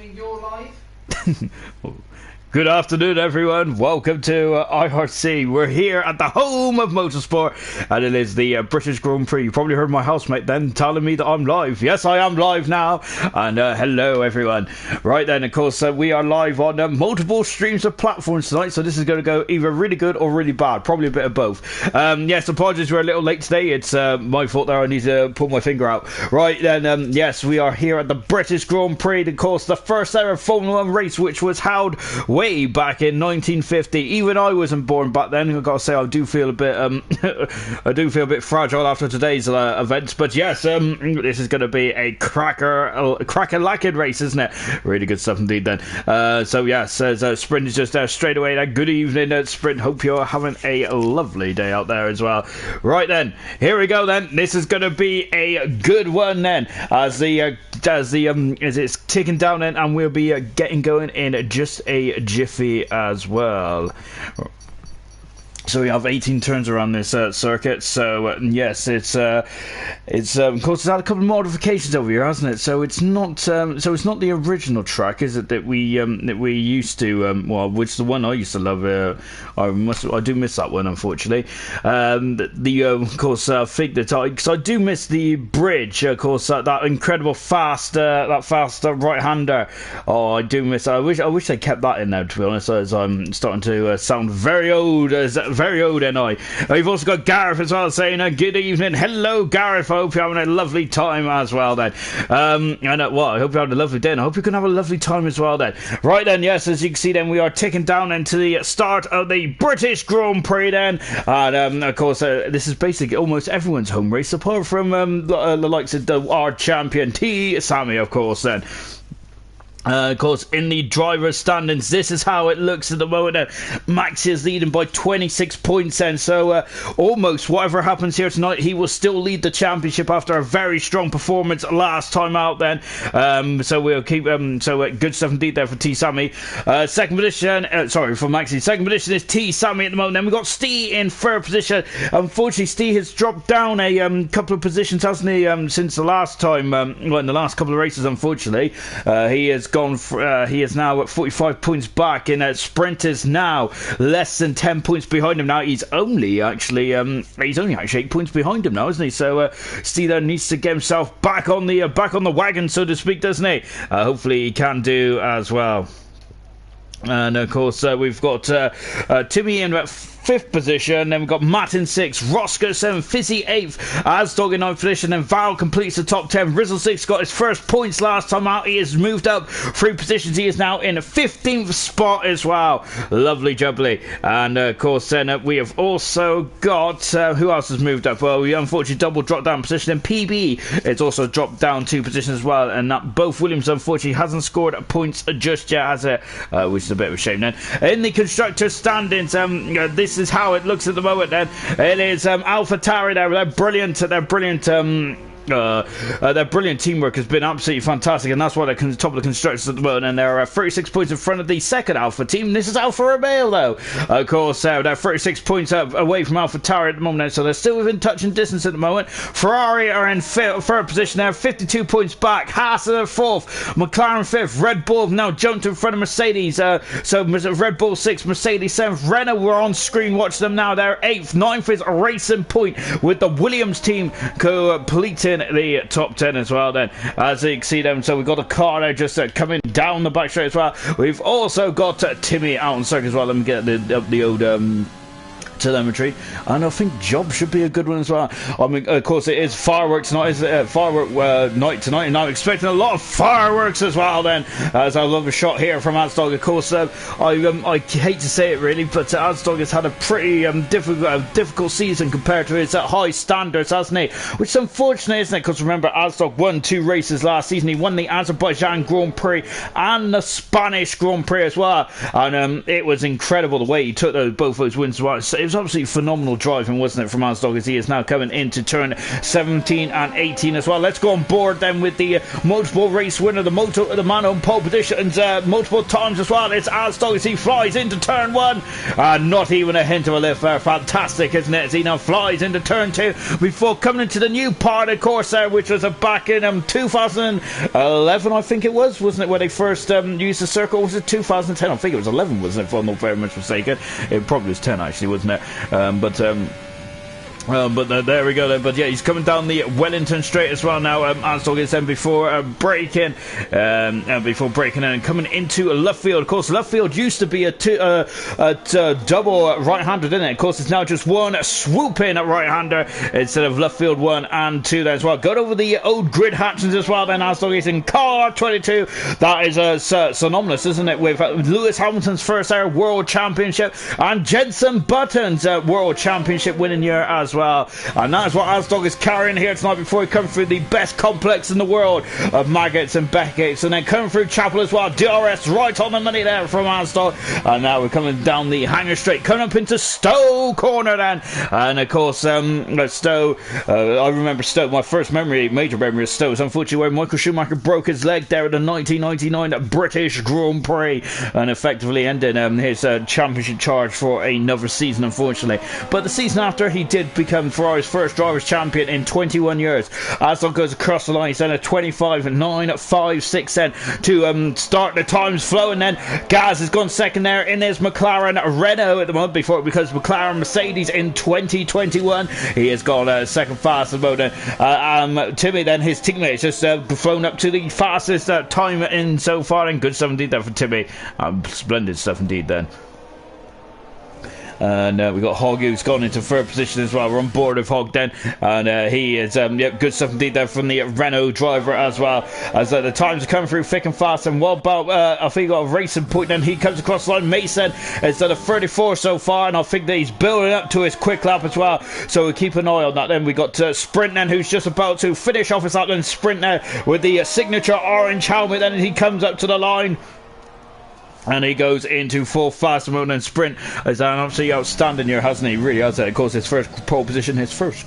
saying you're live? Good afternoon, everyone. Welcome to IRC. We're here at the home of motorsport, and it is the British Grand Prix. You probably heard my housemate then telling me that I'm live. Yes, I am live now, and hello, everyone. Right then, of course, we are live on multiple streams of platforms tonight, so this is going to go either really good or really bad. Probably a bit of both. Yes, apologies, we're a little late today. It's my fault there. I need to pull my finger out. Right then, yes, we are here at the British Grand Prix, of course, the first ever Formula 1 race, which was held way back in 1950. Even I wasn't born back then. I've got to say, I do feel a bit I do feel a bit fragile after today's events, but yes, this is going to be a cracker-lacking race, isn't it? Really good stuff indeed then. So yes, as Sprint is just there straight away. Good evening, Sprint. Hope you're having a lovely day out there as well. Right then, here we go then. This is going to be a good one then, as it's ticking down then, and we'll be getting going in just a jiffy as well. So we have 18 turns around this circuit. So yes, it's of course it's had a couple of modifications over here, hasn't it? So it's not it's not the original track, is it? That we used to well, which is the one I used to love. I do miss that one, unfortunately. Of course, think that because I do miss the bridge. Of course, that incredible fast right hander. Oh, I do miss. I wish they kept that in there, to be honest. As I'm starting to sound very old. Very old, and we've also got Gareth as well saying good evening. Hello, Gareth. I hope you're having a lovely time as well then. I hope you're having a lovely day, and I hope you can have a lovely time as well then. Right then, yes, as you can see then, we are ticking down into the start of the British Grand Prix then, and of course this is basically almost everyone's home race apart from the likes of our champion T Sammy, of course then. Of course, in the driver's standings, this is how it looks at the moment. Max is leading by 26 points then, so almost whatever happens here tonight, he will still lead the championship after a very strong performance last time out then. So we'll keep, good stuff indeed there for T Sammy. Second position, for Maxi. Second position is T Sammy at the moment. Then we've got Steve in third position. Unfortunately, Steve has dropped down a couple of positions, hasn't he, since the last time, in the last couple of races, unfortunately. He has he is now at 45 points back, and Sprint is now less than 10 points behind him now. He's only actually 8 points behind him now, isn't he? So Steve needs to get himself back on the wagon, so to speak, doesn't he? Hopefully he can do as well. And of course we've got Timmy in at 5th position, then we've got Matt in 6th, Roscoe 7th, Fizzy 8th, Asdog in 9th position, and Val completes the top 10. Rizzle 6 got his first points last time out. He has moved up 3 positions. He is now in a 15th spot as well. Lovely jubbly. And of course then we have also got who else has moved up? Well, we unfortunately double dropped down position, and PB it's also dropped down 2 positions as well, and that both Williams unfortunately hasn't scored points just yet, has it? Which is a bit of a shame then. In the constructor standings, this is how it looks at the moment then. It is AlphaTauri there. They're brilliant teamwork has been absolutely fantastic, and that's why they're top of the constructors at the moment, and they're 36 points in front of the second Alpha team. This is Alfa Romeo though, of course. They're 36 points away from AlphaTauri at the moment, so they're still within touch and distance at the moment. Ferrari are in third position there, 52 points back. Haas are 4th, McLaren 5th, Red Bull have now jumped in front of Mercedes, so Red Bull 6th, Mercedes 7th, Renault, we're on screen, watch them now, they're 8th, 9th is Racing Point, with the Williams team completing the top 10 as well then, as you can see them. So we've got a car there just coming down the back straight as well. We've also got Timmy out on circuit as well. Let me get the old telemetry, and I think Job should be a good one as well. I mean, of course, it is fireworks night, night tonight, and I'm expecting a lot of fireworks as well then, as I love a shot here from Asdog. Of course, I hate to say it really, but Asdog has had a pretty difficult season compared to his high standards, hasn't he? Which is unfortunate, isn't it? Because remember, Asdog won 2 races last season. He won the Azerbaijan Grand Prix and the Spanish Grand Prix as well, and it was incredible the way he took both those wins as well. was absolutely phenomenal driving, wasn't it, from Asdog, as he is now coming into turn 17 and 18 as well. Let's go on board then with the multiple race winner, the man on pole positions multiple times as well. It's Asdog as he flies into turn 1. Not even a hint of a lift there. Fantastic, isn't it, as he now flies into turn 2 before coming into the new part of course there, which was back in 2011, I think it was, wasn't it, where they first used the circle? Was it 2010? I think it was 11, wasn't it, if I'm not very much mistaken. It probably was 10 actually, wasn't it? But there we go then. But yeah, he's coming down the Wellington Straight as well now. Asdog is then before braking in and coming into Luffield. Of course, Luffield used to be a double right-hander, didn't it? Of course, it's now just one swoop-in right-hander instead of Luffield 1 and 2 there as well. Got over the old grid hatchings as well then. Asdog is in car 22. That is synonymous, isn't it, with Lewis Hamilton's first ever World Championship and Jenson Button's World Championship winning year as well. And that is what Asdog is carrying here tonight before he comes through the best complex in the world of Maggots and Beckett's, and then coming through Chapel as well. DRS right on the money there from Asdog. And now we're coming down the Hanger Straight, coming up into Stowe Corner then. And of course Stowe, I remember Stowe, my first major memory of Stowe is unfortunately where Michael Schumacher broke his leg there at the 1999 British Grand Prix and effectively ended his championship charge for another season, unfortunately. But the season after, he did become Ferrari's first drivers' champion in 21 years. Asdog goes across the line. He's done a 25.956 then to start the times flowing. Then Gaz has gone second there in his McLaren Renault at the moment, because McLaren Mercedes in 2021. He has gone second fastest motor. Timmy then, his teammate, has just flown up to the fastest time in so far, and good stuff indeed there for Timmy. Splendid stuff indeed then. And we've got Hog, who's gone into third position as well. We're on board with Hog then, and he is good stuff indeed there from the Renault driver as well, as the times are coming through thick and fast. And what about I think got a racing point then. He comes across the line. Mason has done a 34 so far, and I think that he's building up to his quick lap as well, so we'll keep an eye on that. Then we got Sprint then, who's just about to finish off his lap. Then Sprint now with the signature orange helmet, then he comes up to the line and he goes into full fast mode. And Sprint is an absolutely outstanding year, hasn't he? Really has it. Of course, his first pole position, his first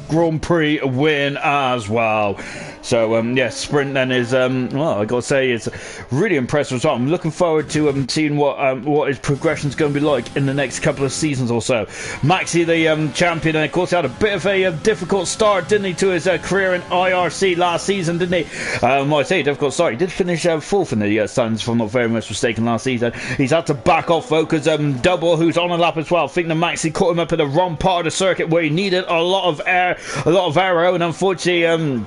Grand Prix win as well. So yes, Sprint then is well, I gotta say, it's really impressive as well. I'm looking forward to seeing what his progression's going to be like in the next couple of seasons or so. Maxi, the champion, and of course he had a bit of a difficult start, didn't he, to his career in IRC last season, didn't he? I say difficult start. He did finish fourth in the standings, if I'm not very much mistaken, last season. He's had to back off though, because Double, who's on a lap as well, I think the Maxi caught him up in the wrong part of the circuit where he needed a lot of aero, and unfortunately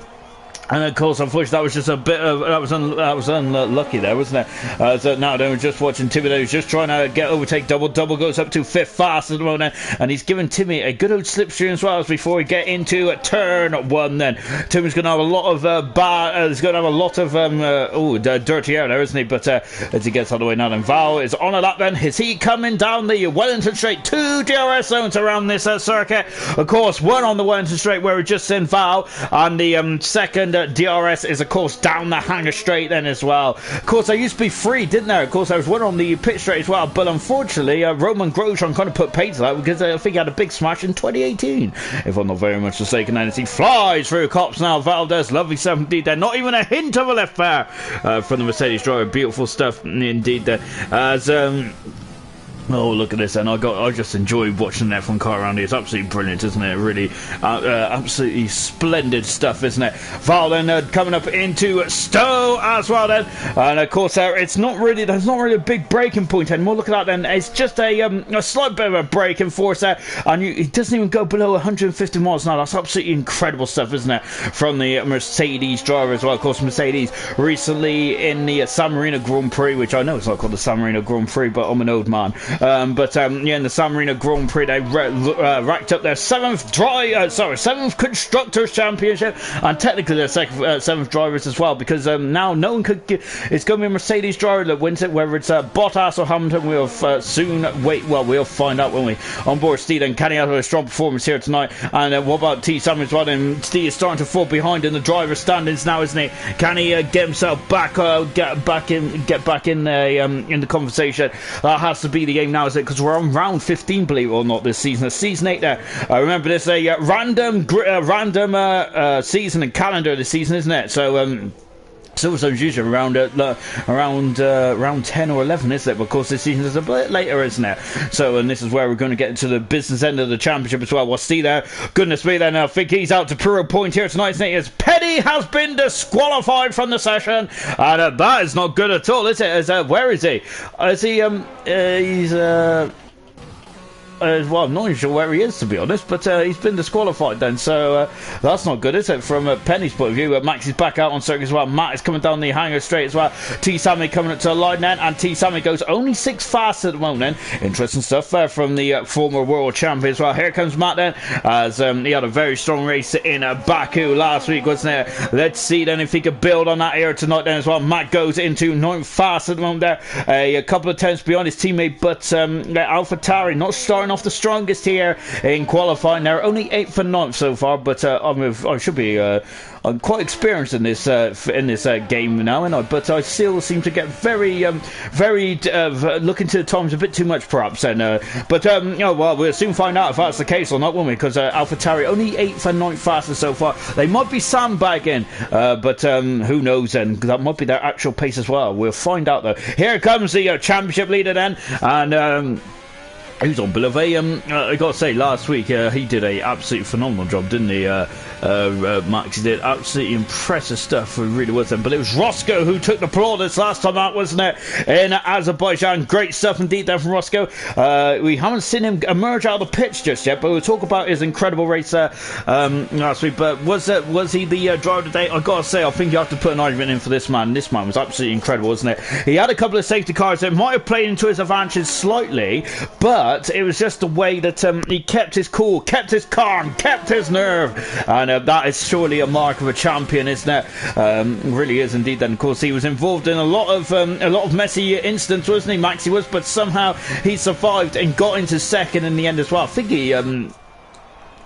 and of course, unfortunately, that was just a bit of that was unlucky there, wasn't it? So now then we're just watching Timmy, who's just trying to overtake Double. Double goes up to fifth fast at the moment, and he's giving Timmy a good old slipstream as well as before we get into turn 1. Then Timmy's going to have a lot of he's going to have a lot of dirty air there, isn't he? But as he gets out of the way now, then Val is on a lap. Then is he coming down the Wellington Straight? 2 DRS zones around this circuit. Of course, one on the Wellington Straight where we just seen Val, and the second DRS is of course down the Hanger Straight then as well. Of course, there used to be 3, didn't there? Of course, there was one on the pit straight as well, but unfortunately Roman Grosjean kind of put paid to that, because I think he had a big smash in 2018, if I'm not very much mistaken. And as he flies through cops now, Valdez, lovely stuff indeed there. Not even a hint of a left there from the Mercedes driver. Beautiful stuff indeed there. As oh, look at this, and I just enjoy watching that F1 car around here. It's absolutely brilliant, isn't it? Really, absolutely splendid stuff, isn't it? Val then coming up into Stowe as well then, and of course there's not really a big braking point anymore. Look at that then, it's just a slight bit of a braking force there, and it doesn't even go below 150 miles an hour. That's absolutely incredible stuff, isn't it? From the Mercedes driver as well. Of course, Mercedes recently in the San Marino Grand Prix, which I know it's not called the San Marino Grand Prix, but I'm an old man. In the San Marino Grand Prix, they racked up their seventh Constructors Championship, and technically their seventh drivers as well, because now no one could it's going to be a Mercedes driver that wins it, whether it's Bottas or Hamilton. We'll we'll find out when we on board Steve. And can he have a strong performance here tonight? And what about T Summers as well? And Steve is starting to fall behind in the driver standings now, isn't he? Can he get himself back, get back in the conversation? That has to be the aim game now, is it? Because we're on round 15, believe it or not, this season. Season 8 there. Remember, this is a random season and calendar this season, isn't it? So, Silverstone's usually around 10 or 11, isn't it? But of course, this season is a bit later, isn't it? So, and this is where we're going to get into the business end of the championship as well. We'll see there. Goodness me, then I think he's out to Puro Point here tonight, isn't he? As Penny has been disqualified from the session, and that is not good at all, is it? Where is he? Is he? He's well, I'm not even sure where he is, to be honest, but he's been disqualified then, so that's not good, is it, from Penny's point of view. Max is back out on circuit as well. Matt is coming down the hangar straight as well. T-Sammy coming up to the line then, and T-Sammy goes only 6 fast at the moment then. Interesting stuff there from the former world champion as well. Here comes Matt then, as he had a very strong race in Baku last week, wasn't it? Let's see then if he could build on that here tonight then as well. Matt goes into 9th fast at the moment there, a couple of tenths behind his teammate, but AlphaTauri not starting off the strongest here in qualifying. They're only 8th and 9th so far, but I should be I'm quite experienced in this game now, and but I still seem to get very look into the times a bit too much, perhaps. And well, we'll soon find out if that's the case or not, won't we? Because AlphaTauri only 8th and 9th fastest so far. They might be sandbagging, but who knows? Then that might be their actual pace as well. We'll find out though. Here comes the championship leader then, and. He was on below. I got to say, last week he did a absolutely phenomenal job, didn't he? Max, he did absolutely impressive stuff. It really was then. But it was Roscoe who took the plaudits last time out, wasn't it? In Azerbaijan. Great stuff indeed there from Roscoe. We haven't seen him emerge out of the pitch just yet, but we'll talk about his incredible race last week. But was he the driver today? I got to say, I think you have to put an argument in for this man. This man was absolutely incredible, wasn't it? He had a couple of safety cars that might have played into his advantage slightly, but it was just the way that he kept his cool, kept his calm, kept his nerve, and that is surely a mark of a champion, isn't it? Really is indeed. Then of course he was involved in a lot of messy incidents, wasn't he, Maxie was, but somehow he survived and got into second in the end as well. I think he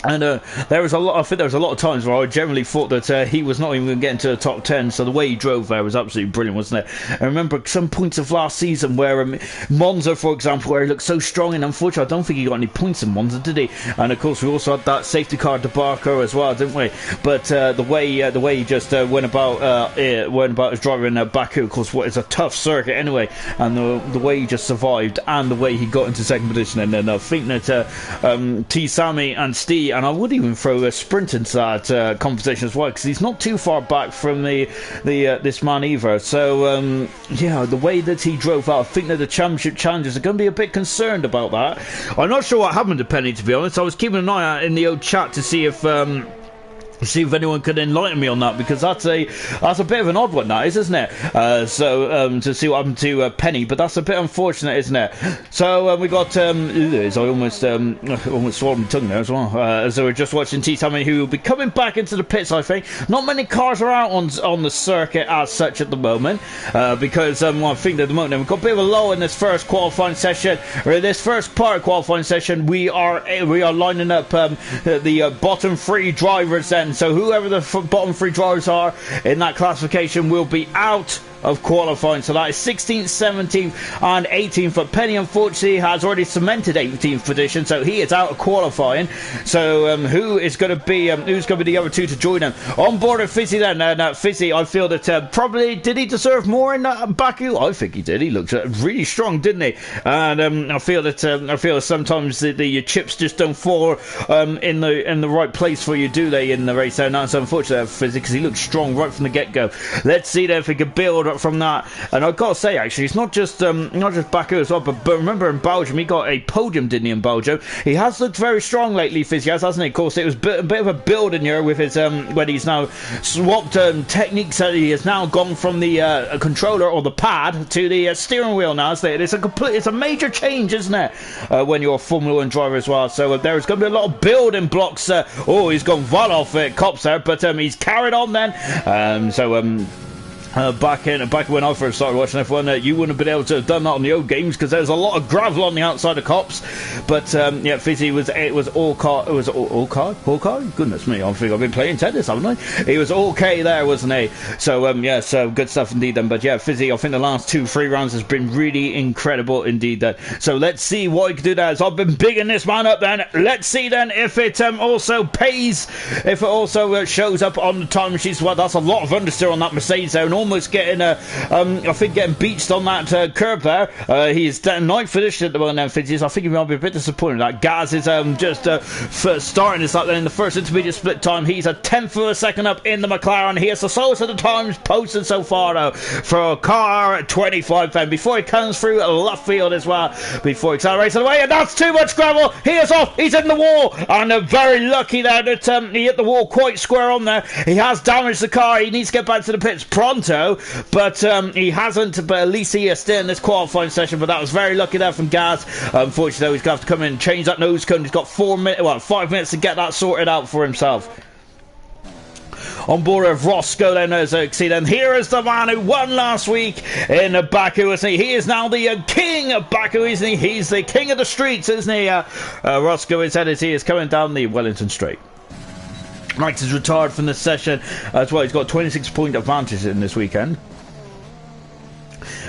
and there was a lot of times where I generally thought that he was not even going to get into the top 10, so the way he drove there was absolutely brilliant, wasn't it? I remember some points of last season where Monza, for example, where he looked so strong, and unfortunately I don't think he got any points in Monza, did he? And of course we also had that safety car debacle as well, didn't we? But the way he just went about his driver in Baku, of course, what is a tough circuit anyway, and the way he just survived, and the way he got into second position, and then I think that T-Sammy and Steve, and I would even throw a sprint into that conversation as well, because he's not too far back from this man either. So yeah, the way that he drove out, I think that the championship challengers are going to be a bit concerned about that. I'm not sure what happened to Penny, to be honest. I was keeping an eye out in the old chat to see if anyone could enlighten me on that, because that's a bit of an odd one, that is, isn't it? To see what happened to Penny, but that's a bit unfortunate, isn't it? So we got I almost swallowed my tongue there as well. So we're just watching T-Sammy, who will be coming back into the pits, I think. Not many cars are out on the circuit as such at the moment, because I think at the moment we've got a bit of a lull in this first qualifying session. Or this first part of qualifying session, we are lining up the bottom 3 drivers then. So whoever the bottom 3 drivers are in that classification will be out of qualifying. So that is 16th, 17th and 18th. But Penny unfortunately has already cemented 18th position, so he is out of qualifying. So who's going to be the other 2 to join him? On board with Fizzy then. Fizzy, I feel that probably, did he deserve more in Baku? I think he did. He looked really strong, didn't he? And I feel that sometimes the chips just don't fall in the right place for you, do they, in the race? And that's unfortunate for Fizzy, because he looked strong right from the get-go. Let's see if he can build from that. And I've got to say, actually, it's not just Baku as well, but remember in Belgium he got a podium, didn't he, in Belgium? He has looked very strong lately, Fizzy has, hasn't he? Of course, it was a bit of a build in here with his when he's now swapped techniques. He has now gone from the controller or the pad to the steering wheel now, isn't it? It's a major change, isn't it, when you're a Formula 1 driver as well? So there's going to be a lot of building blocks. He's gone well off cops there, but he's carried on then. back when I first started watching F1, you wouldn't have been able to have done that on the old games because there's a lot of gravel on the outside of Cops. But yeah, Fizzy was all car. It was all car. Goodness me, I think I've been playing tennis, haven't I? He was all K there, wasn't he? So yeah, so good stuff indeed. Then, but yeah, Fizzy, I think the last 2-3 rounds has been really incredible indeed. Then, so let's see what he can do there. As I've been bigging this man up. Then let's see then if it also pays, if it also shows up on the time machines. Well, that's a lot of understeer on that Mercedes there, and almost getting I think getting beached on that curb there. He's ninth position at the moment now, Fidges. I think he might be a bit disappointed. That Gaz is just first starting this up then in the first intermediate split time. He's a tenth of a second up in the McLaren. He has the slowest of the times posted so far though for a car at 25 then before he comes through left field as well before he accelerates away, and that's too much gravel. He is off. He's in the wall, and very lucky there that he hit the wall quite square on there. He has damaged the car. He needs to get back to the pits pronto, but he hasn't. But at least he is still in this qualifying session. But that was very lucky there from Gaz. Unfortunately, though, he's going to have to come in and change that nose cone. He's got 5 minutes to get that sorted out for himself. On board of Roscoe then, as I see then, here is the man who won last week in Baku, isn't he? He is now the king of Baku, isn't he? He's the king of the streets, isn't he? Roscoe is headed, he is coming down the Wellington Straight. Max is retired from this session as well. He's got 26-point advantage in this weekend.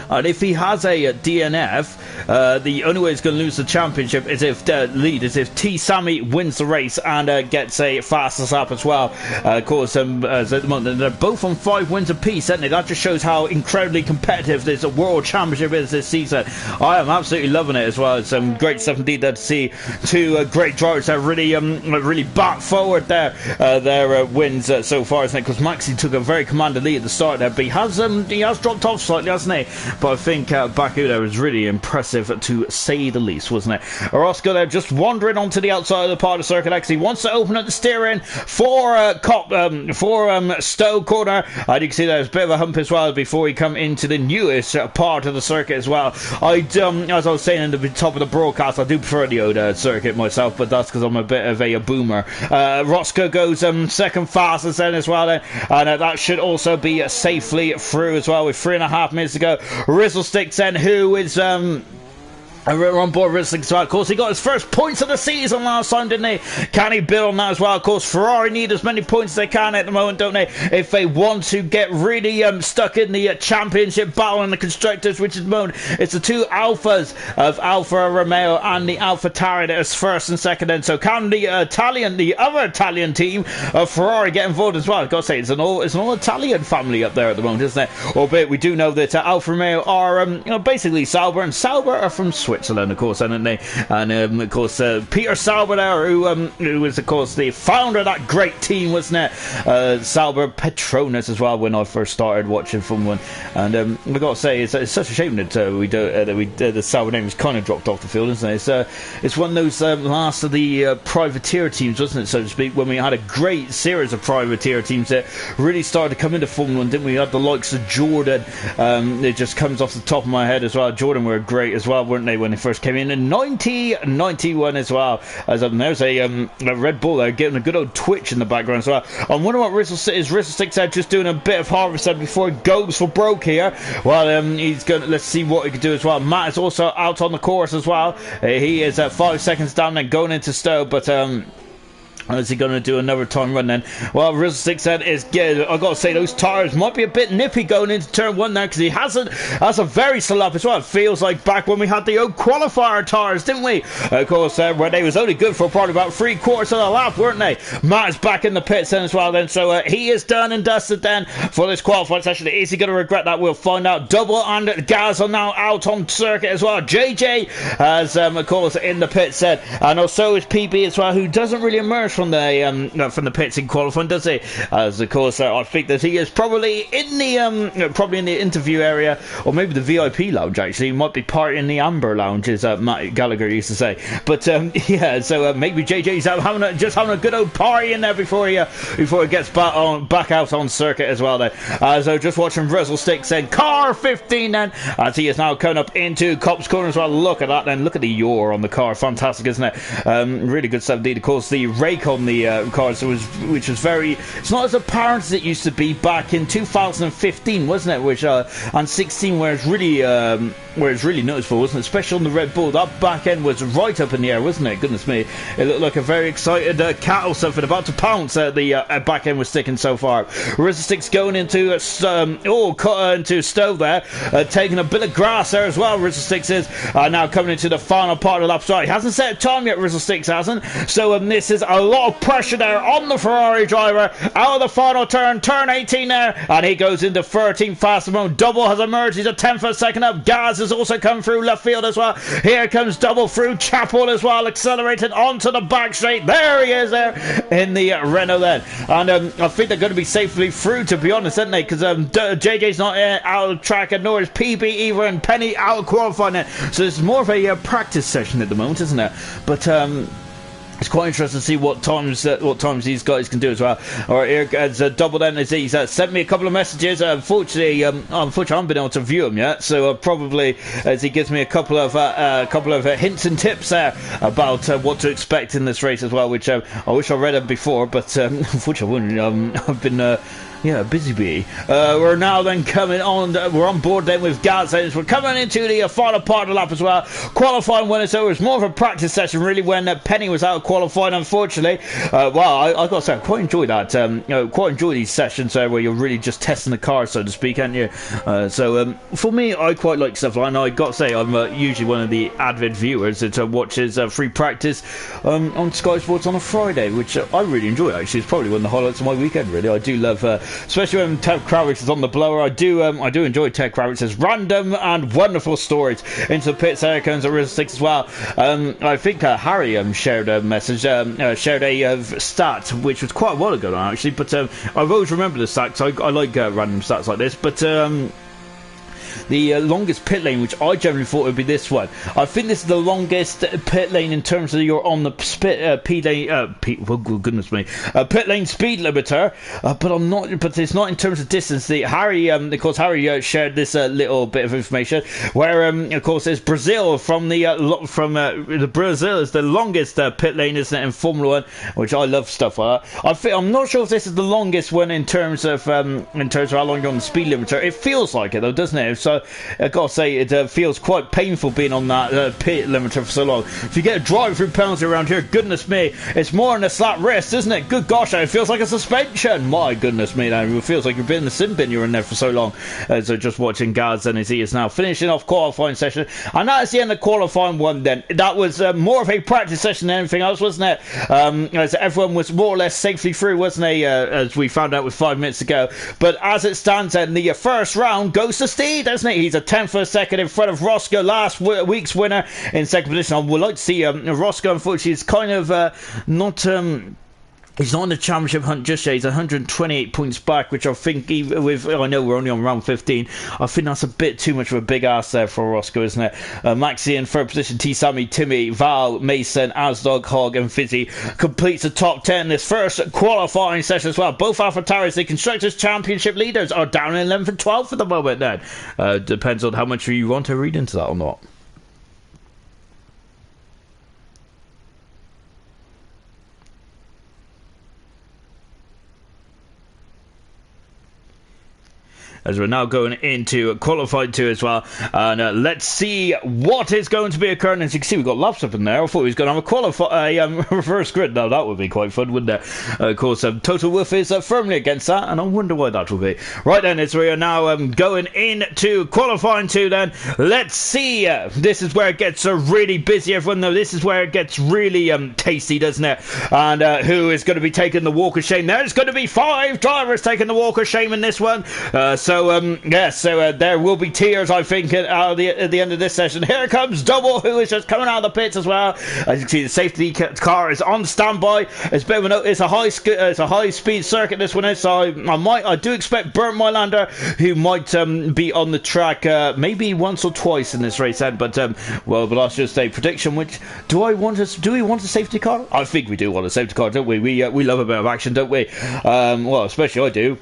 And if he has a DNF, the only way he's going to lose the championship is if T. Sammy wins the race and gets a fastest lap as well. Of course, at the moment they're both on 5 wins apiece, isn't it? That just shows how incredibly competitive this world championship is this season. I am absolutely loving it as well. It's some great stuff indeed there to see two great drivers that really back forward their wins so far, isn't it? Because Maxi took a very commanding lead at the start there, but he has dropped off slightly, hasn't he? But I think Baku there was really impressive to say the least, wasn't it? Orozco there just wandering onto the outside of the part of the circuit. Actually wants to open up the steering for Stowe corner. And you can see there's a bit of a hump as well before we come into the newest part of the circuit as well. As I was saying at the top of the broadcast, I do prefer the old circuit myself, but that's because I'm a bit of a boomer. Roscoe goes second fastest then as well, and that should also be safely through as well with 3.5 minutes to go. Rizzlesticks then, who is we're on board Rizzlesticks as well. Of course, he got his first points of the season last time, didn't he? Can he build on that as well? Of course, Ferrari need as many points as they can at the moment, don't they? If they want to get really stuck in the championship battle in the constructors, which at the moment it's the two Alphas of Alfa Romeo and the Alpha Tauri that is first and second. And so can the other Italian team of Ferrari get involved as well? I've got to say, it's an all Italian family up there at the moment, isn't it? Albeit we do know that Alfa Romeo are basically Sauber, and Sauber are from Switzerland, of course, aren't they? And of course, Peter Sauber there, who was, of course, the founder of that great team, wasn't it? Sauber Petronas as well. When I first started watching Formula 1, and I got to say, it's such a shame that the Sauber name has kind of dropped off the field, isn't it? It's one of those last of the privateer teams, wasn't it, so to speak? When we had a great series of privateer teams that really started to come into Formula 1, didn't we? We had the likes of Jordan. It just comes off the top of my head as well. Jordan were great as well, weren't they? When they first came in 1991 as well. As there's a Red Bull there getting a good old twitch in the background as well. I wonder what Rizzlesticks out just doing a bit of harvest before he goes for broke here. Well, he's going. Let's see what he can do as well. Matt is also out on the course as well. He is at 5 seconds down and going into Stowe, but is he going to do another time run then? Well, Rizzlesticks said is good. I've got to say, those tyres might be a bit nippy going into turn 1 now, because he has a very slow lap as well. It feels like back when we had the old qualifier tyres, didn't we? Of course, where they was only good for probably about 3/4 of the lap, weren't they? Matt is back in the pits then as well then, so he is done and dusted then for this qualifying session. Is he going to regret that? We'll find out. Double and Gaz are now out on circuit as well. JJ has, of course, in the pits then, and also is PB as well, who doesn't really emerge from the pits in qualifying, does he? As of course, I think that he is probably in the interview area, or maybe the VIP lounge. Actually, he might be part in the Amber Lounge, as Matt Gallagher used to say. But yeah, so maybe JJ's out having a good old party in there before he gets back out on circuit as well. There, so just watching Rizzlesticks in car 15 then, as he is now coming up into Copse Corner as well. Look at that then. Look at the yaw on the car. Fantastic, isn't it? Really good stuff indeed. Of course, the rake break on the cars, which was very. It's not as apparent as it used to be back in 2015, wasn't it? Which and 16, where it's really noticeable, wasn't it? Especially on the Red Bull, that back end was right up in the air, wasn't it? Goodness me, it looked like a very excited cat or something about to pounce. The back end was sticking so far. Resistix going into into stove there, taking a bit of grass there as well. Resistix is now coming into the final part of the lap. Sorry, he hasn't set a time yet. Resistix hasn't. So this is a lot of pressure there on the Ferrari driver. Out of the final turn 18 there, and he goes into 13th fast mode. Double has emerged. He's a 10th for a second up. Gaz has also come through left field as well. Here comes Double through Chapel as well, accelerating onto the back straight. There he is there in the Renault then. And I think they're going to be safely through, to be honest, aren't they? Because JJ's not out of track, and nor is PB either, and Penny out of qualifying it. So it's more of a practice session at the moment, isn't it? But it's quite interesting to see what times these guys can do as well. Alright, here as Double then is he's sent me a couple of messages. Unfortunately, I haven't been able to view them yet, so probably as he gives me a couple of hints and tips there about what to expect in this race as well, which I wish I read them before, but unfortunately I wouldn't. I've been busy bee. We're now then coming on. We're on board then with Gaz. We're coming into the final part of the lap as well. Qualifying when it's over. It's more of a practice session really when Penny was out of qualifying, unfortunately. I got to say I quite enjoy that. Quite enjoy these sessions where you're really just testing the car, so to speak, aren't you? So for me, I quite like stuff like that. And I got to say I'm usually one of the avid viewers that watches free practice on Sky Sports on a Friday, which I really enjoy actually. It's probably one of the highlights of my weekend really. I do love especially when Ted Kravitz is on the blower. I do enjoy Ted Kravitz's random and wonderful stories into the pits. There comes a Resistix as well. I think Harry shared a message, shared a stat which was quite a while ago now actually, but I've always remembered the stat because I like random stats like this. But the longest pit lane, which I generally thought would be this one. I think this is the longest pit lane in terms of you're on the pit lane speed limiter, but I'm not. But it's not in terms of distance. Harry shared this little bit of information where of course there's Brazil from the Brazil is the longest pit lane, isn't it, in Formula One, which I love stuff like that. I'm not sure if this is the longest one in terms of how long you're on the speed limiter. It feels like it though, doesn't it? So I gotta say it feels quite painful being on that pit limiter for so long. If you get a drive-through penalty around here, goodness me, it's more than a slap wrist, isn't it? Good gosh, it feels like a suspension. My goodness me, now it feels like you've been in the sin bin. You're in there for so long. So just watching Gaz, and he is now finishing off qualifying session, and that's the end of qualifying one. Then that was more of a practice session than anything else, wasn't it? As everyone was more or less safely through, wasn't they? As we found out with 5 minutes ago. But as it stands, then the first round goes to Steed, doesn't it? He's a 10th for a second in front of Roscoe, last week's winner in second position. I would like to see Roscoe. Unfortunately, is kind of not. He's not in the championship hunt just yet. He's 128 points back, which I think, even with, I know we're only on round 15, I think that's a bit too much of a big ass there for Roscoe, isn't it? Maxi in third position, T-Sammy, Timmy, Val, Mason, Asdog, Hogg, and Fizzy completes the top 10 this first qualifying session as well. Both AlphaTauris, the Constructors' Championship leaders, are down in 11th and 12th at the moment then. Depends on how much you want to read into that or not. As we're now going into qualified 2 as well, and let's see what is going to be occurring. As you can see, we've got laps up in there. I thought we was going to have a reverse grid. Now that would be quite fun, wouldn't it? Of course, Total Wolf is firmly against that, and I wonder why that will be. Right then, as we are now going into qualifying 2 then, let's see. This is where it gets really busy, everyone, though. This is where it gets really tasty, doesn't it? And who is going to be taking the walk of shame? There's going to be 5 drivers taking the walk of shame in this one. So there will be tears, I think, at the end of this session. Here comes Double, who is just coming out of the pits as well. As you can see, the safety car is on standby. It's a high speed circuit, this one is. So I do expect Bernd Mylander, who might be on the track maybe once or twice in this race then. But that's just a prediction. Which do we want a safety car? I think we do want a safety car, don't we? We love a bit of action, don't we? Well, especially I do.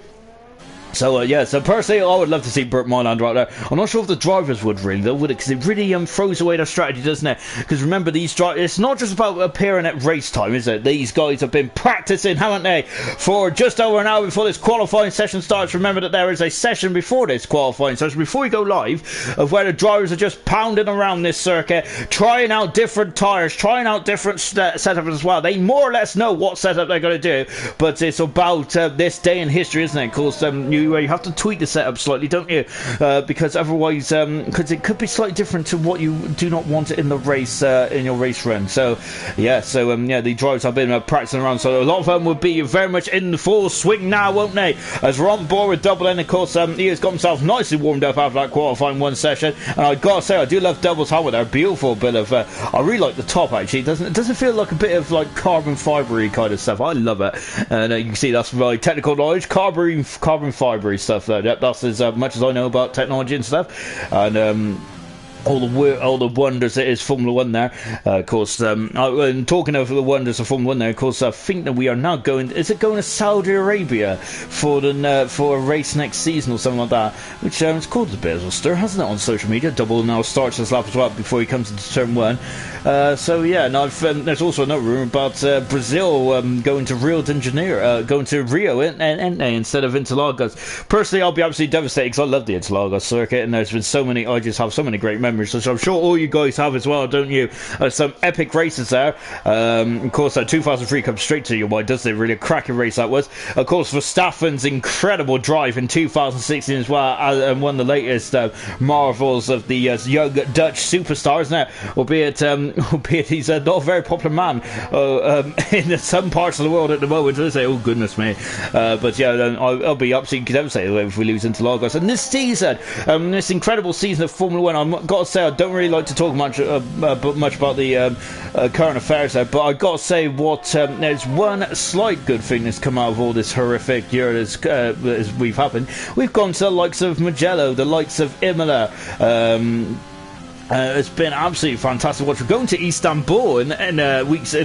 So yeah, so personally, I would love to see Burt Mylander out there. I'm not sure if the drivers would really, though, would it? Because it really throws away their strategy, doesn't it? Because remember, these drivers, it's not just about appearing at race time, is it? These guys have been practicing, haven't they, for just over an hour before this qualifying session starts. Remember that there is a session before this qualifying session, before we go live, of where the drivers are just pounding around this circuit, trying out different tyres, trying out different setups as well. They more or less know what setup they're going to do, but it's about this day in history, isn't it? Of course, you have to tweak the setup slightly, don't you? Because otherwise, because it could be slightly different to what you do not want it in the race, in your race run. So, yeah, the drivers have been practicing around, so a lot of them will be very much in the full swing now, won't they? As we're on board with Double N, of course, he has got himself nicely warmed up after that qualifying one session, and I gotta say, I do love Double's helmet there. Beautiful bit of, I really like the top, actually. It doesn't feel like a bit of like carbon fibre-y kind of stuff. I love it, and you can see that's my technical knowledge, carbon fibre stuff. That's as much as I know about technology and stuff, and all the wonders that is Formula 1 there. Of course, talking of the wonders of Formula 1 there, of course, I think that we are now going to Saudi Arabia for a race next season or something like that, which it's caused a bit of a stir, hasn't it, on social media? Double now starts this lap as well before he comes into turn 1. So yeah, now there's also another rumour about Brazil going to Rio de Janeiro, going to Rio instead of Interlagos. Personally, I'll be absolutely devastated because I love the Interlagos circuit, and there's been I just have so many great memories, which I'm sure all you guys have as well, don't you? Some epic races there. Of course, 2003 comes straight to your mind, doesn't it? Really a cracking race that was. Of course, Verstappen's incredible drive in 2016 as well, and one of the latest marvels of the young Dutch superstar, isn't it? Albeit he's not a very popular man in some parts of the world at the moment. I say, oh goodness me, but yeah, I'll be absolutely devastated if we lose Interlagos. And this season, this incredible season of Formula 1, I've got to say, I don't really like to talk much about the current affairs there, but I've got to say there's one slight good thing that's come out of all this horrific year as we've happened. We've gone to the likes of Mugello, the likes of Imola. It's been absolutely fantastic. We're going to Istanbul in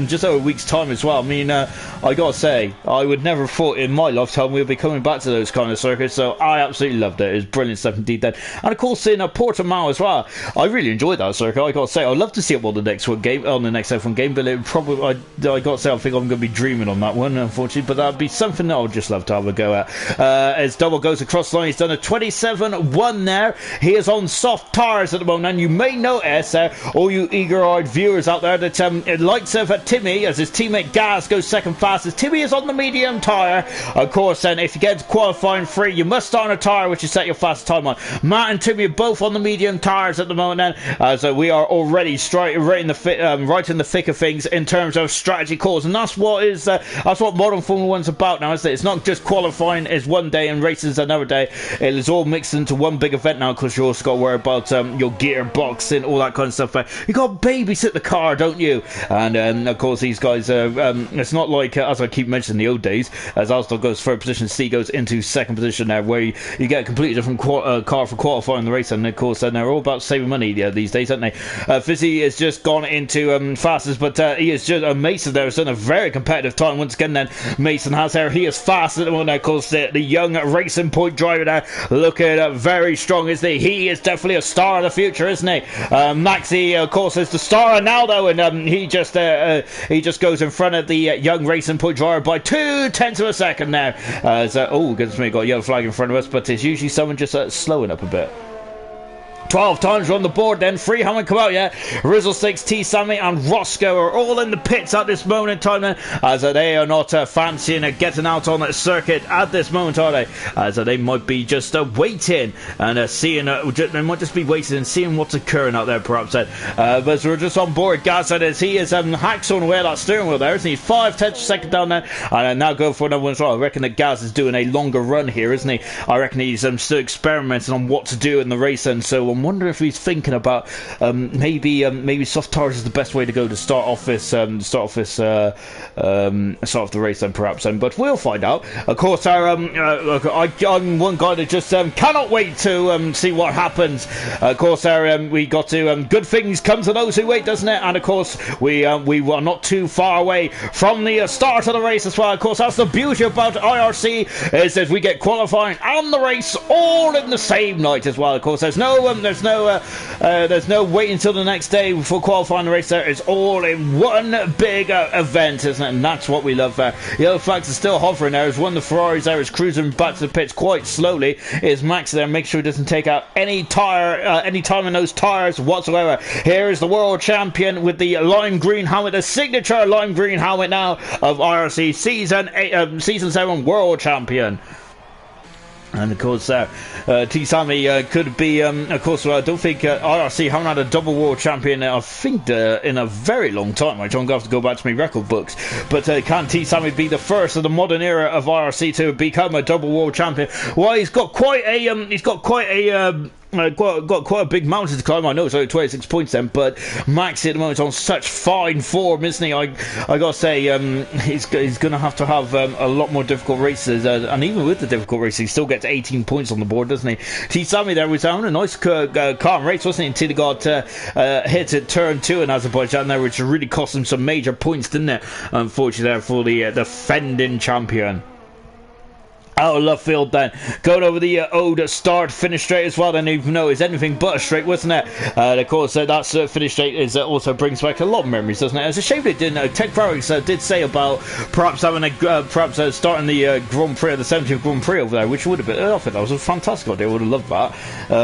just over a week's time as well. I mean, I gotta say, I would never have thought in my lifetime we'd be coming back to those kind of circuits. So I absolutely loved it. It was brilliant stuff indeed. Then, and of course in Portimao as well. I really enjoyed that circuit. I gotta say, I'd love to see it on the next F1 game, but it probably I gotta say, I think I'm gonna be dreaming on that one, unfortunately. But that'd be something that I'd just love to have a go at. As Double goes across the line, he's done a 27-1 there. He is on soft tyres at the moment, and you may notice, all you eager-eyed viewers out there, that it lights of Timmy as his teammate Gaz goes second fastest. Timmy is on the medium tyre. Of course, then if you get to qualifying 3, you must start on a tyre which you set your fastest time on. Matt and Timmy are both on the medium tyres at the moment. Then, so we are already right in the thick of things in terms of strategy calls, and that's what modern Formula 1's about now, isn't it? It's not just qualifying is one day and racing is another day. It is all mixed into one big event now, because you also got to worry about your gearbox and all that kind of stuff. You got to babysit the car, don't you? And of course, these guys it's not like as I keep mentioning the old days, as Alston goes third position, C goes into second position there, where you get a completely different car for qualifying the race. And of course, they're all about saving money these days, aren't they? Fizzy has just gone into fastest, but he is just Mason there has done a very competitive time once again. Then Mason has there, he is fast at the moment. Of course, the young Racing Point driver there, looking very strong, isn't he? He is definitely a star of the future, isn't he? Maxi, of course, is the star now, though, and he just goes in front of the young Racing Point driver by 0.2 of a second now. Oh goodness me, got a yellow flag in front of us, but it's usually someone just slowing up a bit. 12 times on the board then. 3 haven't come out yet. Rizzle 6, T Sammy and Roscoe are all in the pits at this moment in time then, as they are not fancying getting out on the circuit at this moment, are they? As they might be just waiting and seeing, they might just be waiting and seeing what's occurring out there, perhaps. But we're just on board. Gaz as he is hacksawing away at that steering wheel there, isn't he? 5/10 second down there, and now go for another one as well. I reckon that Gaz is doing a longer run here, isn't he? I reckon he's still experimenting on what to do in the race, and so I'm wondering if he's thinking about maybe soft tires is the best way to go to start off the race then, perhaps then. But we'll find out. Of course, I'm one guy that just cannot wait to see what happens. Of course, we got to good things come to those who wait, doesn't it? And of course, we were not too far away from the start of the race as well. Of course, that's the beauty about IRC, is that we get qualifying and the race all in the same night as well. Of course, there's no wait until the next day for qualifying the race. There is all in one big event, isn't it? And that's what we love there. Yellow flags are still hovering there as one of the Ferraris there is cruising back to the pits quite slowly. Is Max there? Make sure he doesn't take out any time in those tires whatsoever. Here is the world champion with the lime green helmet, the signature lime green helmet now of IRC season 7 world champion. And of course, T. Sammy could be, of course, I don't think IRC haven't had a double world champion, I think, in a very long time. I'm going to have to go back to my record books. But can T. Sammy be the first of the modern era of IRC to become a double world champion? Well, he's got quite a big mountain to climb. I know it's only 26 points then, but Max at the moment is on such fine form, isn't he? I gotta say, he's gonna have to have a lot more difficult races, and even with the difficult races, he still gets 18 points on the board, doesn't he? T. Sammy there was having a nice calm race, wasn't he? Until he got hit at turn 2 in Azerbaijan there, which really cost him some major points, didn't it? Unfortunately, there for the defending champion. Out of left field then, going over the old start finish straight as well, then, even though it's anything but a straight, wasn't it? Of course, that finish straight is also brings back a lot of memories, doesn't it? It's a shame they didn't. Tech Barracks did say about perhaps having starting the Grand Prix, the 70th Grand Prix over there, which would have been, I think that was a fantastic idea. I would have loved that,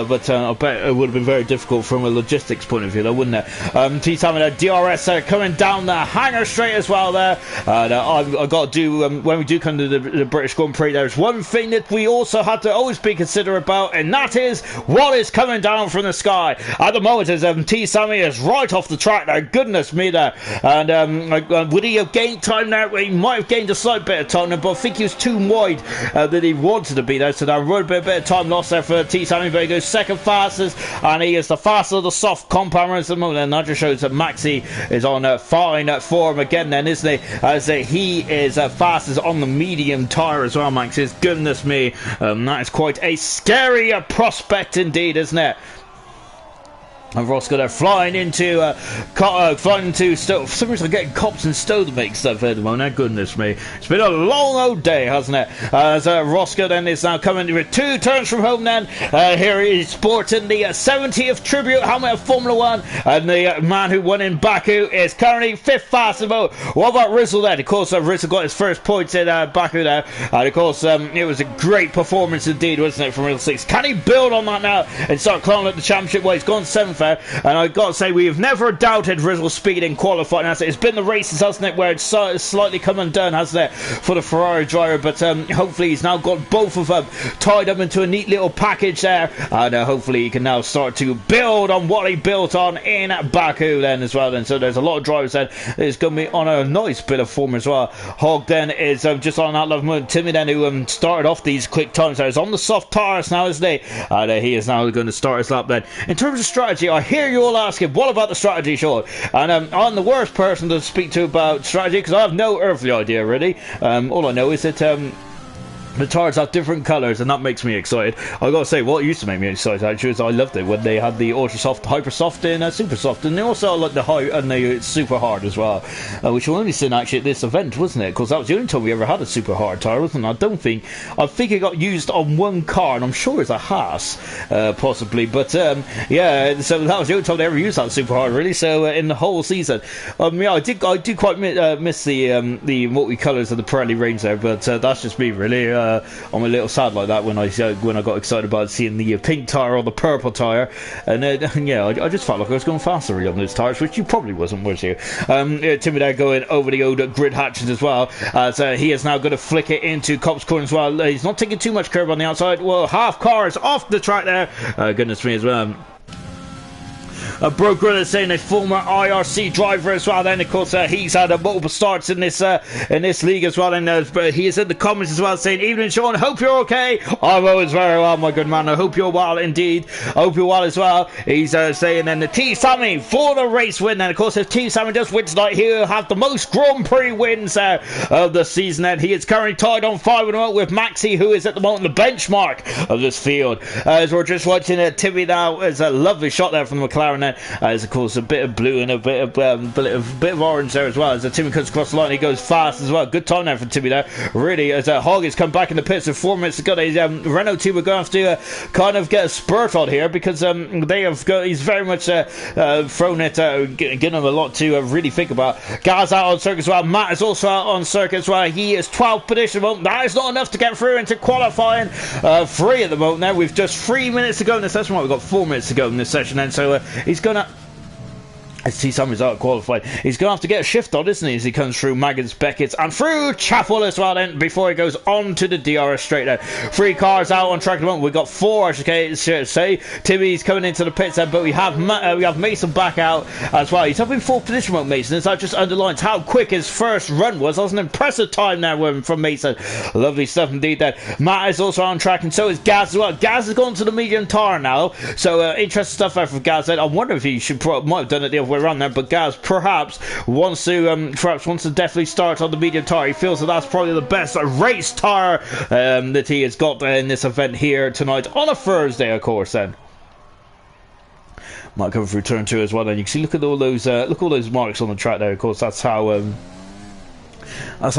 but I bet it would have been very difficult from a logistics point of view, though, wouldn't it? T. Sammy DRS coming down the hangar straight as well there. I've got to do, when we do come to the British Grand Prix, there's one thing that we also have to always be considerate about, and that is what is coming down from the sky. At the moment, as T. Sammy is right off the track there, goodness me there, and would he have gained time there? He might have gained a slight bit of time there, but I think he was too wide that he wanted to be there, so there would be a bit of time lost there for T. Sammy, but he goes second fastest, and he is the fastest of the soft compounders at the moment, and that just shows that Maxi is on fine form again then, isn't he? As he is fastest on the medium tyre as well, Max is. Goodness me, that is quite a scary prospect indeed, isn't it? And Roscoe there flying into for some reason I'm getting cops and Stowe to make stuff at the moment. Goodness me, it's been a long old day, hasn't it? As Roscoe then is now coming with 2 turns from home then. Here he's sporting the 70th tribute helmet of Formula 1, and the man who won in Baku is currently 5th fastest vote. What about Rizzle then? Of course, Rizzle got his first points in Baku there, and of course it was a great performance indeed, wasn't it, from Rizzle 6? Can he build on that now and start climbing up the championship? Well, he's gone 7th. And I've got to say, we have never doubted Rizzle's speed in qualifying, hasn't it? It's been the races, hasn't it, where it's slightly come undone, hasn't it, for the Ferrari driver, but hopefully he's now got both of them tied up into a neat little package there, and hopefully he can now start to build on what he built on in Baku then as well then. So there's a lot of drivers then that's going to be on a nice bit of form as well. Hogg then is just on that level mode. Timmy then, who started off these quick times there, is on the soft tires now, isn't he? And he is now going to start his lap then. In terms of strategy, I hear you all asking, what about the strategy, Sean? And I'm the worst person to speak to about strategy because I have no earthly idea really. All I know is that the tires have different colours, and that makes me excited. I gotta say, what used to make me excited actually is I loved it when they had the ultra soft, hyper soft, and super soft, and they also like the high and the super hard as well, which we only seen actually at this event, wasn't it? Because that was the only time we ever had a super hard tyre, wasn't it? I think it got used on one car, and I'm sure it's a Haas, possibly. But yeah, so that was the only time they ever used that super hard, really. So in the whole season, yeah, I do quite miss the multi-colours of the Pirelli range there, but that's just me really. I'm a little sad like that when I got excited about seeing the pink tyre or the purple tyre, and yeah, I just felt like I was going faster really on those tyres, which you probably wasn't, was you? Timmy there going over the old grid hatches as well, so he is now going to flick it into Copse Corner as well. He's not taking too much curve on the outside. Well, half car is off the track there. Goodness me as well. Bro Gorilla saying a former IRC driver as well. Then of course he's had multiple starts in this league as well, and he is in the comments as well saying, "Evening, Sean. Hope you're okay." I'm always very well, my good man. I hope you're well indeed. I hope you're well as well. He's saying then the Team Sammy for the race win. And of course, if Team Sammy does win tonight, he'll have the most Grand Prix wins of the season. And he is currently tied on 5-0 with Maxi, who is at the moment the benchmark of this field. As we're just watching Timmy now, it's a lovely shot there from the McLaren. Then there's of course a bit of blue and a bit of orange there as well. As Timmy comes across the line, he goes fast as well. Good time there for Timmy there. Really, as Hog has come back in the pits with 4 minutes to go. His Renault team are going to have to kind of get a spurt on here, because they have got. He's very much thrown it, giving him a lot to really think about. Gaz out on circuit as well. Matt is also out on circuit as well. He is 12th position at the moment. That is not enough to get through into qualifying 3 at the moment. Now we've just 3 minutes to go in this session. Well, we've got 4 minutes to go in this session, and so he's gonna. I see somebody's out qualified. He's going to have to get a shift on, isn't he, as he comes through Maggins, Beckett, and through Chapel as well, then, before he goes on to the DRS straight now. 3 cars out on track at the moment. We've got 4, I should say. Timmy's coming into the pits then, but we have Mason back out as well. He's up in 4th position with Mason, as that just underlines how quick his first run was. That was an impressive time there from Mason. Lovely stuff indeed there. Matt is also on track, and so is Gaz as well. Gaz has gone to the medium tire now, so interesting stuff there for Gaz. I wonder if he might have done it the other way around there, but Gaz perhaps wants to definitely start on the medium tire. He feels that that's probably the best race tire that he has got in this event here tonight on a Thursday, of course. Then might come through turn 2 as well. Then you can see, look at all those marks on the track there. Of course, that's how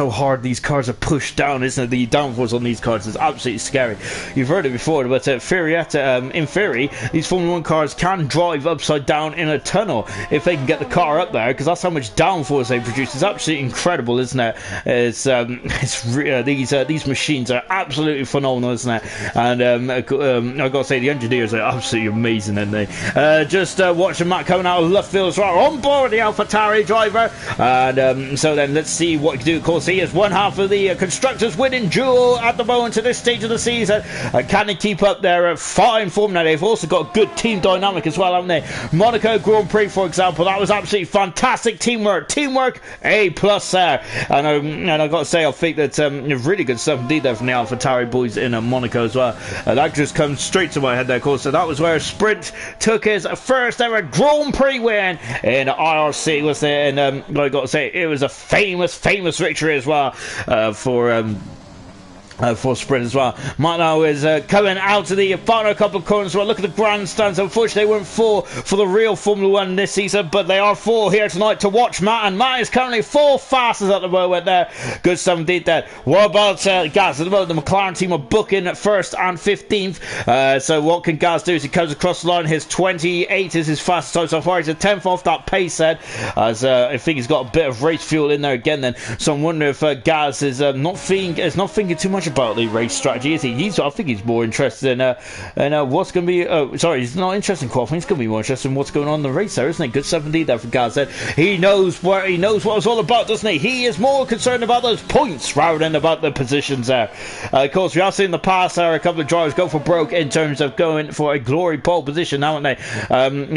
hard these cars are pushed down, isn't it? The downforce on these cars is absolutely scary. You've heard it before, but in theory, these Formula 1 cars can drive upside down in a tunnel if they can get the car up there, because that's how much downforce they produce. It's absolutely incredible, isn't it? These machines are absolutely phenomenal, isn't it? And I've got to say, the engineers are absolutely amazing, aren't they? Just watching Matt coming out of left field as well, on board the AlphaTauri driver, and so then let's see what he can do. Of course, he is one half of the constructors winning duel at the moment to this stage of the season. Can they keep up their fine form now? They've also got good team dynamic as well, haven't they? Monaco Grand Prix, for example, that was absolutely fantastic teamwork, A+ there. And I've got to say, I think that really good stuff indeed there from the AlphaTauri boys in Monaco as well. That just comes straight to my head there, of course. So that was where Sprint took his first ever Grand Prix win in IRC, was there? And I've got to say, it was a famous victory as well for Sprint as well. Matt now is coming out to the final couple of corners. Well, look at the grandstands. Unfortunately, they weren't full for the real Formula 1 this season, but they are full here tonight to watch Matt, and Matt is currently 4 fastest at the moment there. Good stuff indeed there. What about Gaz? At the moment, the McLaren team are booking at 1st and 15th. So what can Gaz do as he comes across the line? His 28 is his fastest time so far. He's a 10th off that pace set, as I think he's got a bit of race fuel in there again then. So I'm wondering if Gaz is not thinking too much about the race strategy, is he? I think he's more interested in what's going to be. He's not interested in qualifying. He's going to be more interested in what's going on in the race there, isn't he? Good stuff indeed there for Gaz. He knows what it's all about, doesn't he? He is more concerned about those points rather than about the positions there. Of course, we have seen in the past a couple of drivers go for broke in terms of going for a glory pole position, haven't they?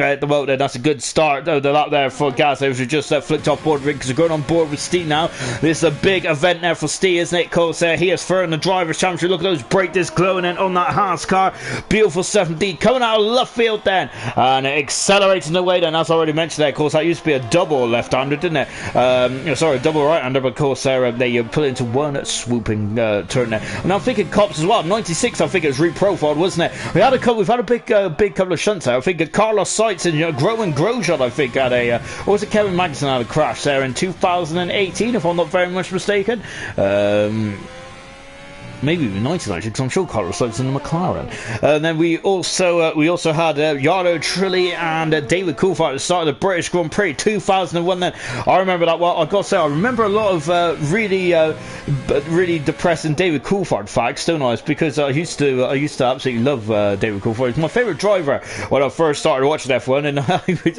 At the moment, that's a good start of the lap there for Gaz. They just flicked off board because they're going on board with Steve now. This is a big event there for Steve, isn't it? Of course, he is third in the Drivers' Championship. Look at those brake discs glowing in on that Haas car. Beautiful stuff indeed. Coming out of left field then, and accelerating away then, as I already mentioned there. Of course, that used to be a double left-hander, didn't it? A double right-hander, but of course, they put it into one swooping turn there. And I'm thinking Cops as well. 96, I think it was reprofiled, wasn't it? We've had a big couple of shunts there. I think Carlos Seitz and Rowan Grosjean, I think, had a or was it Kevin Magnussen had a crash there in 2018, if I'm not very much mistaken. Maybe even 19 actually, because I'm sure Carlos Sainz in the McLaren. And then we also had Yardo Trilly and David Coulthard at the start of the British Grand Prix 2001. Then I remember that well. I've got to say, I remember a lot of really depressing David Coulthard facts, don't I? It's because I used to absolutely love David Coulthard. He's my favourite driver when I first started watching F1,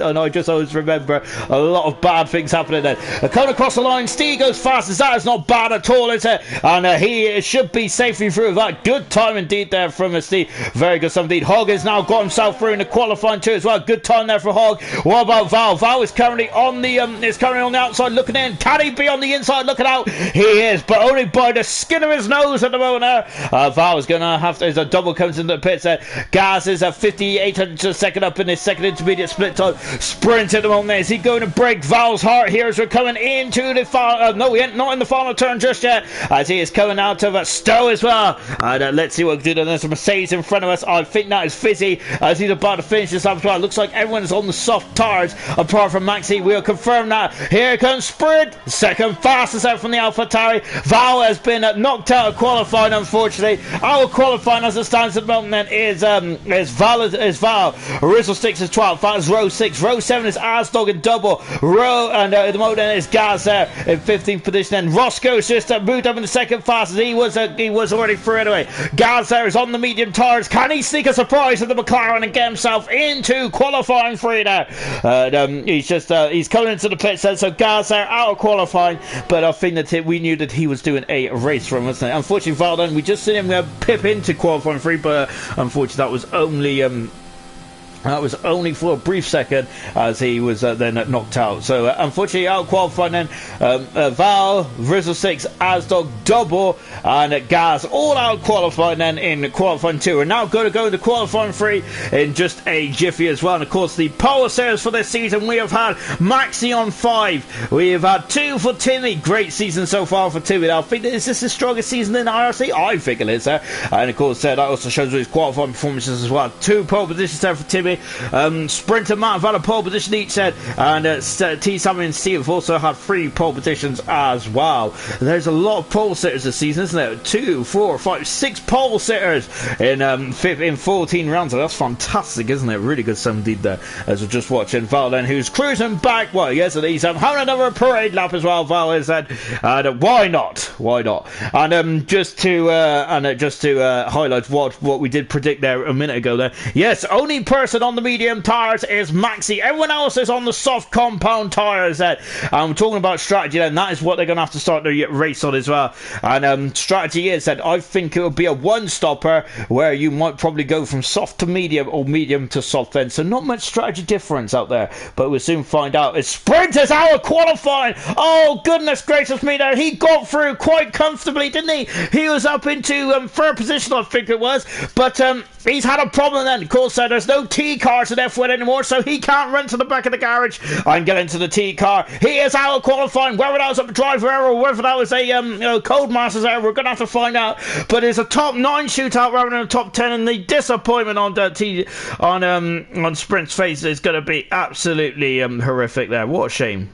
and I just always remember a lot of bad things happening then. Coming across the line, Steve goes fast as that is not bad at all, is it? And he should be Steve safely through that. Good time indeed there from Steve. Very good stuff indeed. Hogg has now got himself through in the qualifying too as well. Good time there for Hogg. What about Val? Val is currently on the outside looking in. Can he be on the inside looking out? He is, but only by the skin of his nose at the moment there. Val is going to have to, as a double comes into the pits there. Gas is at 5800 to second up in his second intermediate split time. Sprint at the moment there. Is he going to break Val's heart here as we're coming into the final? No, he ain't not in the final turn just yet, as he is coming out of Stowe as well. And let's see what we can do. There's a Mercedes in front of us. I think that is Fizzy as he's about to finish this up as well. Looks like everyone is on the soft tires apart from Maxi. We'll confirm that. Here comes Sprint, second fastest out from the AlphaTauri. Val has been knocked out of qualifying, unfortunately. Our qualifying as it stands at the moment then is Val. Rizzle Sticks is 12th. That is row 6. Row 7 is Asdog in double. Row and at the moment then is Gaz there in 15th position. And Roscoe's just moved up in the second fastest. He was already through anyway. Gaz there is on the medium tires. Can he sneak a surprise at the McLaren and get himself into qualifying free now? He's coming into the pit so Gaz there out of qualifying, but I think that we knew that he was doing a race run, wasn't it? Unfortunately, Valdon, we just seen him pip into qualifying free, but unfortunately that was only for a brief second as he was then knocked out. So unfortunately out qualifying then Val, Rizzle 6, Asdog double and Gaz all out qualifying then in qualifying 2. We're now going to go into qualifying 3 in just a jiffy as well. And of course the pole series for this season, we have had Maxi on 5. We have had 2 for Timmy. Great season so far for Timmy. I think, is this the strongest season in IRC? I think it is there. And of course that also shows his qualifying performances as well. 2 pole positions there for Timmy. Sprinter Matt have had a pole position each set, and T. Sammy and Steve have also had 3 pole positions as well. There's a lot of pole sitters this season, isn't there? 2, 4, 5, 6 pole sitters in 14 rounds. So that's fantastic, isn't it? Really good stuff indeed there. As we're just watching Val then, who's cruising back. Well, yes, he's having another parade lap as well. Val is that. Why not? Why not? And just to highlight what we did predict there a minute ago there. Yes, only person on the medium tires is Maxi. Everyone else is on the soft compound tires then. I'm talking about strategy then. That is what they're going to have to start the race on as well. And strategy is that I think it will be a one-stopper where you might probably go from soft to medium or medium to soft then. So not much strategy difference out there, but we'll soon find out. It's Sprint is out of qualifying. Oh goodness gracious me there. He got through quite comfortably, didn't he? He was up into third position, I think it was, but he's had a problem then. Of course, there's no T cars in F1 anymore, so he can't run to the back of the garage and get into the T car. He is out of qualifying. Whether that was a driver error or whether that was a Codemasters error, we're going to have to find out. But it's a top 9 shootout rather than a top 10, and the disappointment on Sprint's face is going to be absolutely horrific there. What a shame.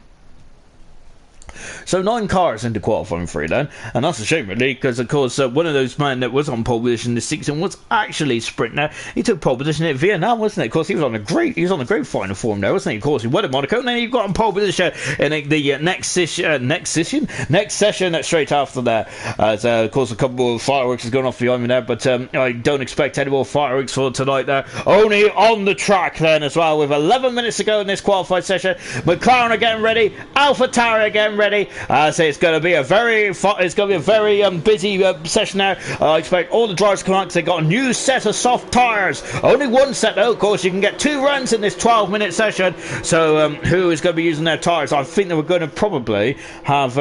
So 9 cars into qualifying 3 then, and that's a shame really, because of course one of those men that was on pole position this season was actually Sprint. Now he took pole position at Vietnam, wasn't it? Of course he was on a great final form there, wasn't he? Of course he won at Monaco, and then he got on pole position in the next session straight after that. As of course a couple of fireworks is going off behind me there, but I don't expect any more fireworks for tonight there. Only on the track then as well, with 11 minutes to go in this qualified session. McLaren are getting ready, AlphaTauri are getting ready. So it's going to be a very busy session now. I expect all the drivers to come out because they got a new set of soft tyres. Only one set though. Of course, you can get 2 runs in this 12-minute session. So who is going to be using their tyres? I think that we're going to probably have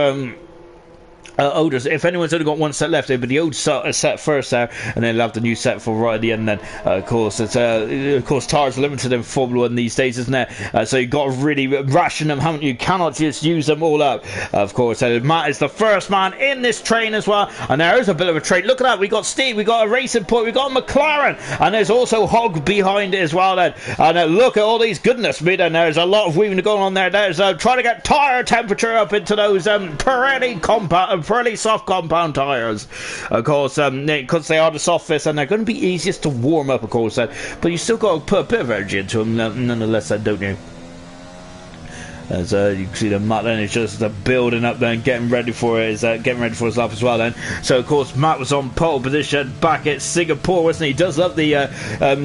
Olders. If anyone's only got 1 set left, it'll be the old set first there, and then they'll have the new set for right at the end. Then, of course, tyres are limited in Formula 1 these days, isn't it? So you've got to really ration them, haven't you? You cannot just use them all up. Of course, Matt is the first man in this train as well, and there is a bit of a train. Look at that. We got Steve, we got a racing point, we got a McLaren, and there's also Hogg behind it as well. Then, and look at all these goodness me. Then there's a lot of weaving going on there. There's trying to get tyre temperature up into those pretty soft compound tyres, of course, because they are the softest and they're going to be easiest to warm up, of course, but you still got to put a bit of energy into them nonetheless, don't you? As you can see, the Matt then is just building up then, getting ready for it, getting ready for his lap as well then. So of course Matt was on pole position back at Singapore, wasn't he? He does love the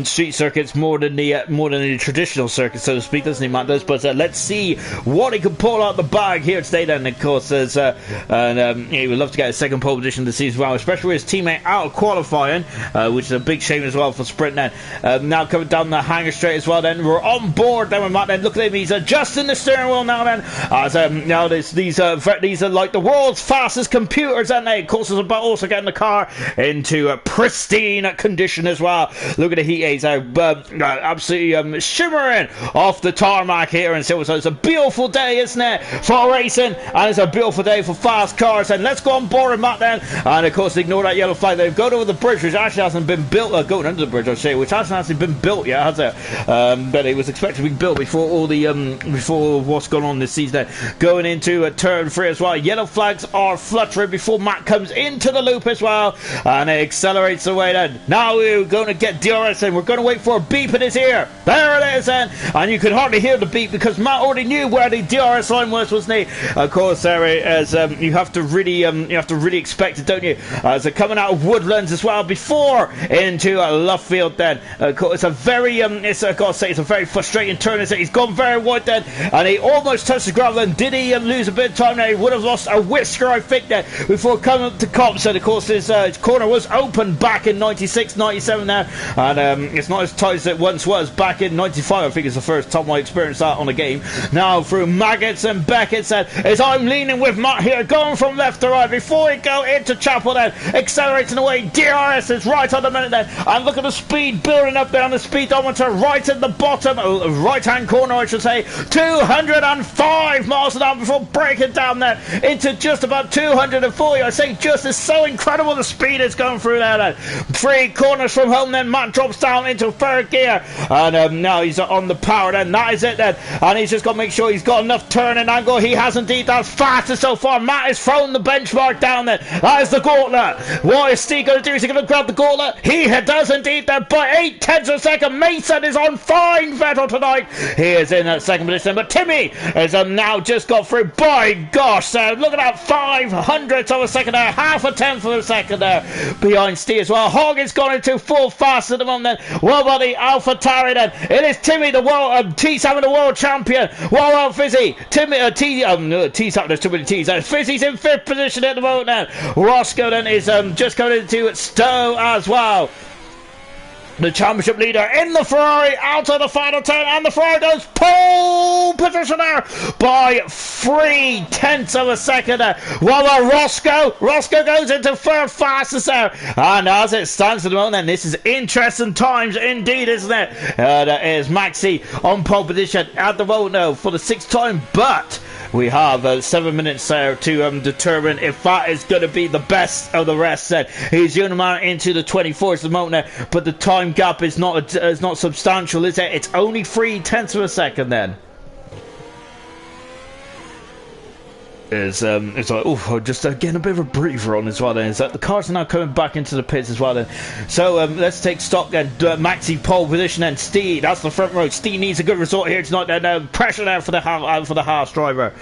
street circuits more than the traditional circuit, so to speak, doesn't he, Matt does? But let's see what he can pull out the bag here today then. Of course, he would love to get a second pole position this season as well, especially with his teammate out of qualifying, which is a big shame as well for Sprint then. Now coming down the hangar straight as well then, we're on board then with Matt then. Look at him, he's adjusting the steering wheel now then, as now these are like the world's fastest computers, aren't they? Of course, it's about also getting the car into pristine condition as well. Look at the heat aids absolutely shimmering off the tarmac here, and so it's a beautiful day, isn't it, for racing, and it's a beautiful day for fast cars. And let's go on board with Matt then, and of course ignore that yellow flag. They've gone over the bridge, which actually hasn't been built, going under the bridge I say, which hasn't actually been built yet, has it? But it was expected to be built before all the before what's gone on this season. Going into turn 3 as well, yellow flags are fluttering before Matt comes into the loop as well, and it accelerates away then. Now we're going to get DRS in, we're going to wait for a beep in his ear. There it is then, and you can hardly hear the beep because Matt already knew where the DRS line was, wasn't he? Of course, there as you have to really expect it, don't you? As they're coming out of Woodlands as well before into left field then. It's a very I've got to say, it's a very frustrating turn, isn't it? He's gone very wide then, and he almost touched the gravel. And did he lose a bit of time there? He would have lost a whisker, I think, there before coming up to Cops. And of course his corner was open back in 96, 97 now, and it's not as tight as it once was back in 95. I think it's the first time I experienced that on a game. Now through Maggots and Beckett's then, as I'm leaning with Matt here, going from left to right before we go into Chapel then, accelerating away. DRS is right on the minute then, and look at the speed building up there on the speedometer right at the bottom, right hand corner I should say, 205 miles an hour before breaking down there into just about 240. I say just, is so incredible the speed it's going through there then. 3 corners from home then, Matt drops down into third gear, and now he's on the power then, that is it then, and he's just got to make sure he's got enough turning angle. He has indeed, that's fastest so far. Matt has thrown the benchmark down there, that is the gauntlet. What is Steve going to do? Is he going to grab the gauntlet? He does indeed then, by 8/10 of a second. Mason is on fine Vettel tonight, he is in that second position, but Timmy has now just got through. By gosh, so look at that, 500ths of a second there, half a tenth of a second there behind Steve as well. Hogg has gone into full fast at the moment then. What about the AlphaTauri then? It is Timmy, the world T7, the world champion. What about Fizzy? Timmy T7, there's too many T's. Fizzy's in 5th position at the moment then. Roscoe then is just coming into Stowe as well. The championship leader in the Ferrari out of the final 10, and the Ferrari does pole position there by 3/10 of a second there. While Roscoe goes into third fastest there, and as it stands at the moment, then this is interesting times indeed, isn't it? That is Maxi on pole position at the moment now for the 6th time, but we have 7 minutes there to determine if that is going to be the best of the rest. Then he's the only man into the 24th at the moment there, but the time gap is not substantial, is it? It's only 3/10 of a second then. It's like, oh, just getting a bit of a breather on as well then. Is that the cars are now coming back into the pits as well then. So let's take stock then. Maxi pole position then. Steve, that's the front row. Steve needs a good result here tonight then. Pressure there for the Haas driver.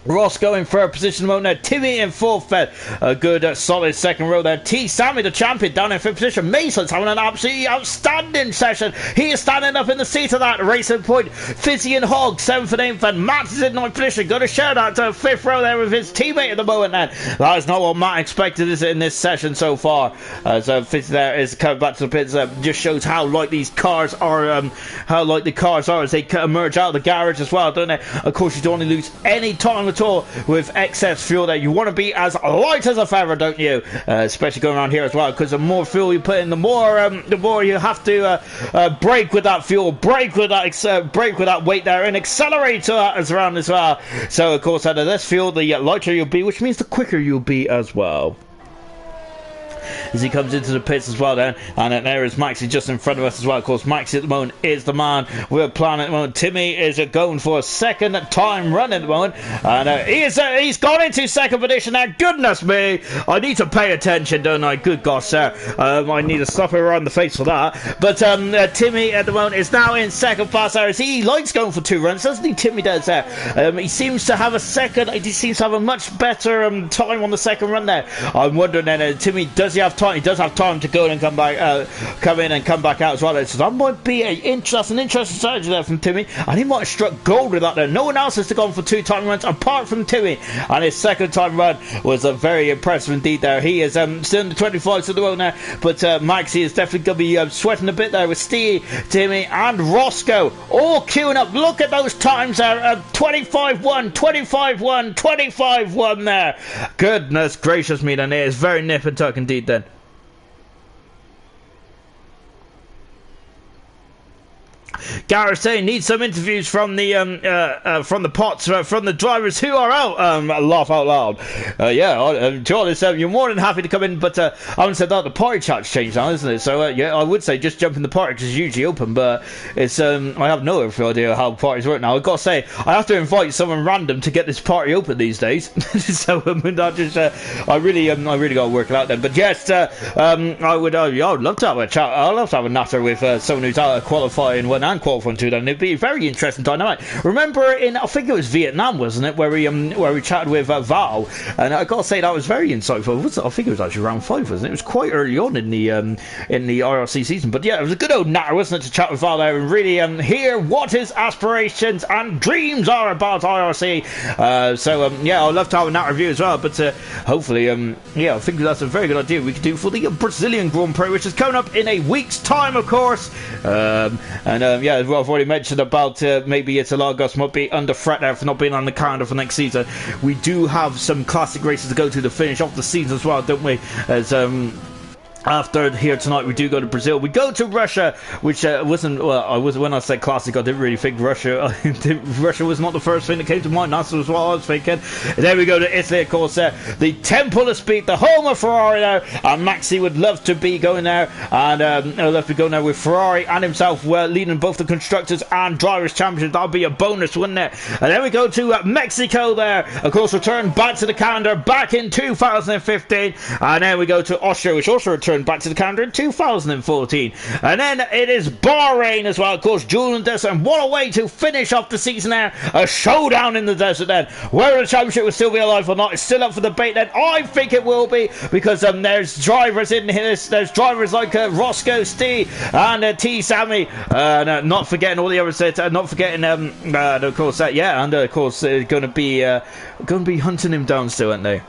Ross going third position at the moment there. Timmy in 4th then. A good solid second row there. Sammy the champion down in 5th position. Mason's having an absolutely outstanding session. He is standing up in the seat of that racing point. Fizzy and Hogg 7th and 8th, and Matt is in 9th position. Got to shout out to 5th row there with his teammate at the moment then. That is not what Matt expected, is it, in this session so far. So Fizzy there is coming back to the pits. Just shows how light these cars are, as they emerge out of the garage as well, don't they? Of course, you don't want to lose any time at all with excess fuel there. You want to be as light as a feather, don't you? Especially going around here as well, because the more fuel you put in, the more you have to brake with that fuel, brake with that weight there, and accelerate to that as around as well. So of course, the less fuel, the lighter you'll be, which means the quicker you'll be as well. as he comes into the pits as well then. And there is Maxi just in front of us as well. Of course, Maxi at the moment is the man we're planning at the moment. Timmy is going for a second time run at the moment, and he's gone into second position now. Goodness me, I need to pay attention, don't I? Good gosh, sir. I need to slap her around the face for that. But Timmy at the moment is now in second place there. He likes going for 2 runs, doesn't he? Timmy does there. He seems to have he seems to have a much better time on the second run there. I'm wondering then, Timmy, does he have time? He does have time to go and come back, come in and come back out as well. So that might be an interesting strategy there from Timmy, and he might have struck gold with that there. No one else has gone for 2 time runs apart from Timmy, and his second time run was very impressive indeed there. He is still in the 25s at the moment now, but Maxi is definitely going to be sweating a bit there with Steve, Timmy and Roscoe all queuing up. Look at those times there, 25-1, 25-1, 25-1 there. Goodness gracious me, then it is very nip and tuck indeed then. Gareth saying needs some interviews from the pots, from the drivers who are out. Laugh out loud. To be honest, you're more than happy to come in, but I haven't said that the party chat's changed now, isn't it? So yeah, I would say just jump in the party because it's usually open, but it's I have no idea how parties work now. I've got to say I have to invite someone random to get this party open these days. So I really got to work it out then. But yes, I would love to have a chat. I'd love to have a natter with someone who's out qualifying one and qualifying 2 then. It'd be a very interesting dynamic. Remember in, I think it was Vietnam, wasn't it, where we chatted with Val, and I gotta say that was very insightful. I think it was actually round 5, wasn't it? It was quite early on in the IRC season, but yeah, it was a good old natter, wasn't it, to chat with Val there and really hear what his aspirations and dreams are about IRC. Yeah, I'd love to have a natter review as well, but hopefully I think that's a very good idea we could do for the Brazilian Grand Prix, which is coming up in a week's time, of course. Yeah, well, I've already mentioned about maybe Interlagos might be under threat there for not being on the calendar for next season. We do have some classic races to go to finish off the season as well, don't we? As after here tonight, we do go to Brazil. We go to Russia, which wasn't. Well, I was when I said classic, I didn't really think Russia. Russia was not the first thing that came to mind. That's what I was thinking. And then we go to Italy, of course. The Temple of Speed, the home of Ferrari now, and Maxi would love to be going there, and I'd love to be going there with Ferrari and himself, leading both the constructors and drivers' championships. That'll be a bonus, wouldn't it? And then we go to Mexico. There, of course, return back to the calendar back in 2015, and then we go to Austria, which also returned back to the calendar in 2014, and then it is Bahrain as well, of course, Julian Desert, and what a way to finish off the season there, a showdown in the desert then, whether the championship will still be alive or not, it's still up for debate then. I think it will be, because there's drivers in here, there's drivers like Roscoe, Steve, and T. Sammy, not forgetting all the others, not forgetting, of course, and of course, going to be hunting him down still, aren't they?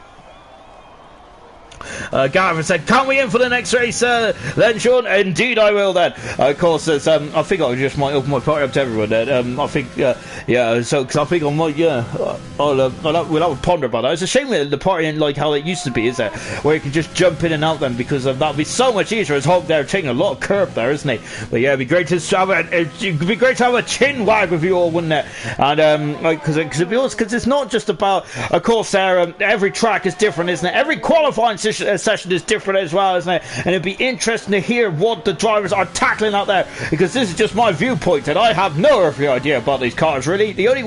Gareth said, can't we in for the next race then, Sean? Indeed I will then. Of course, I think I just might open my party up to everyone then. I think, so cause I think I might, we'll have a ponder about that. It's a shame that the party ain't like how it used to be, is it? Where you can just jump in and out then, because that'd be so much easier. As Hog there taking a lot of curb there, isn't he? But yeah, it'd be great to have a chin wag with you all, wouldn't it? And because it's not just about, of course, every track is different, isn't it? Every qualifying session is different as well, isn't it? And it'd be interesting to hear what the drivers are tackling out there, because this is just my viewpoint and I have no earthly idea about these cars really. The only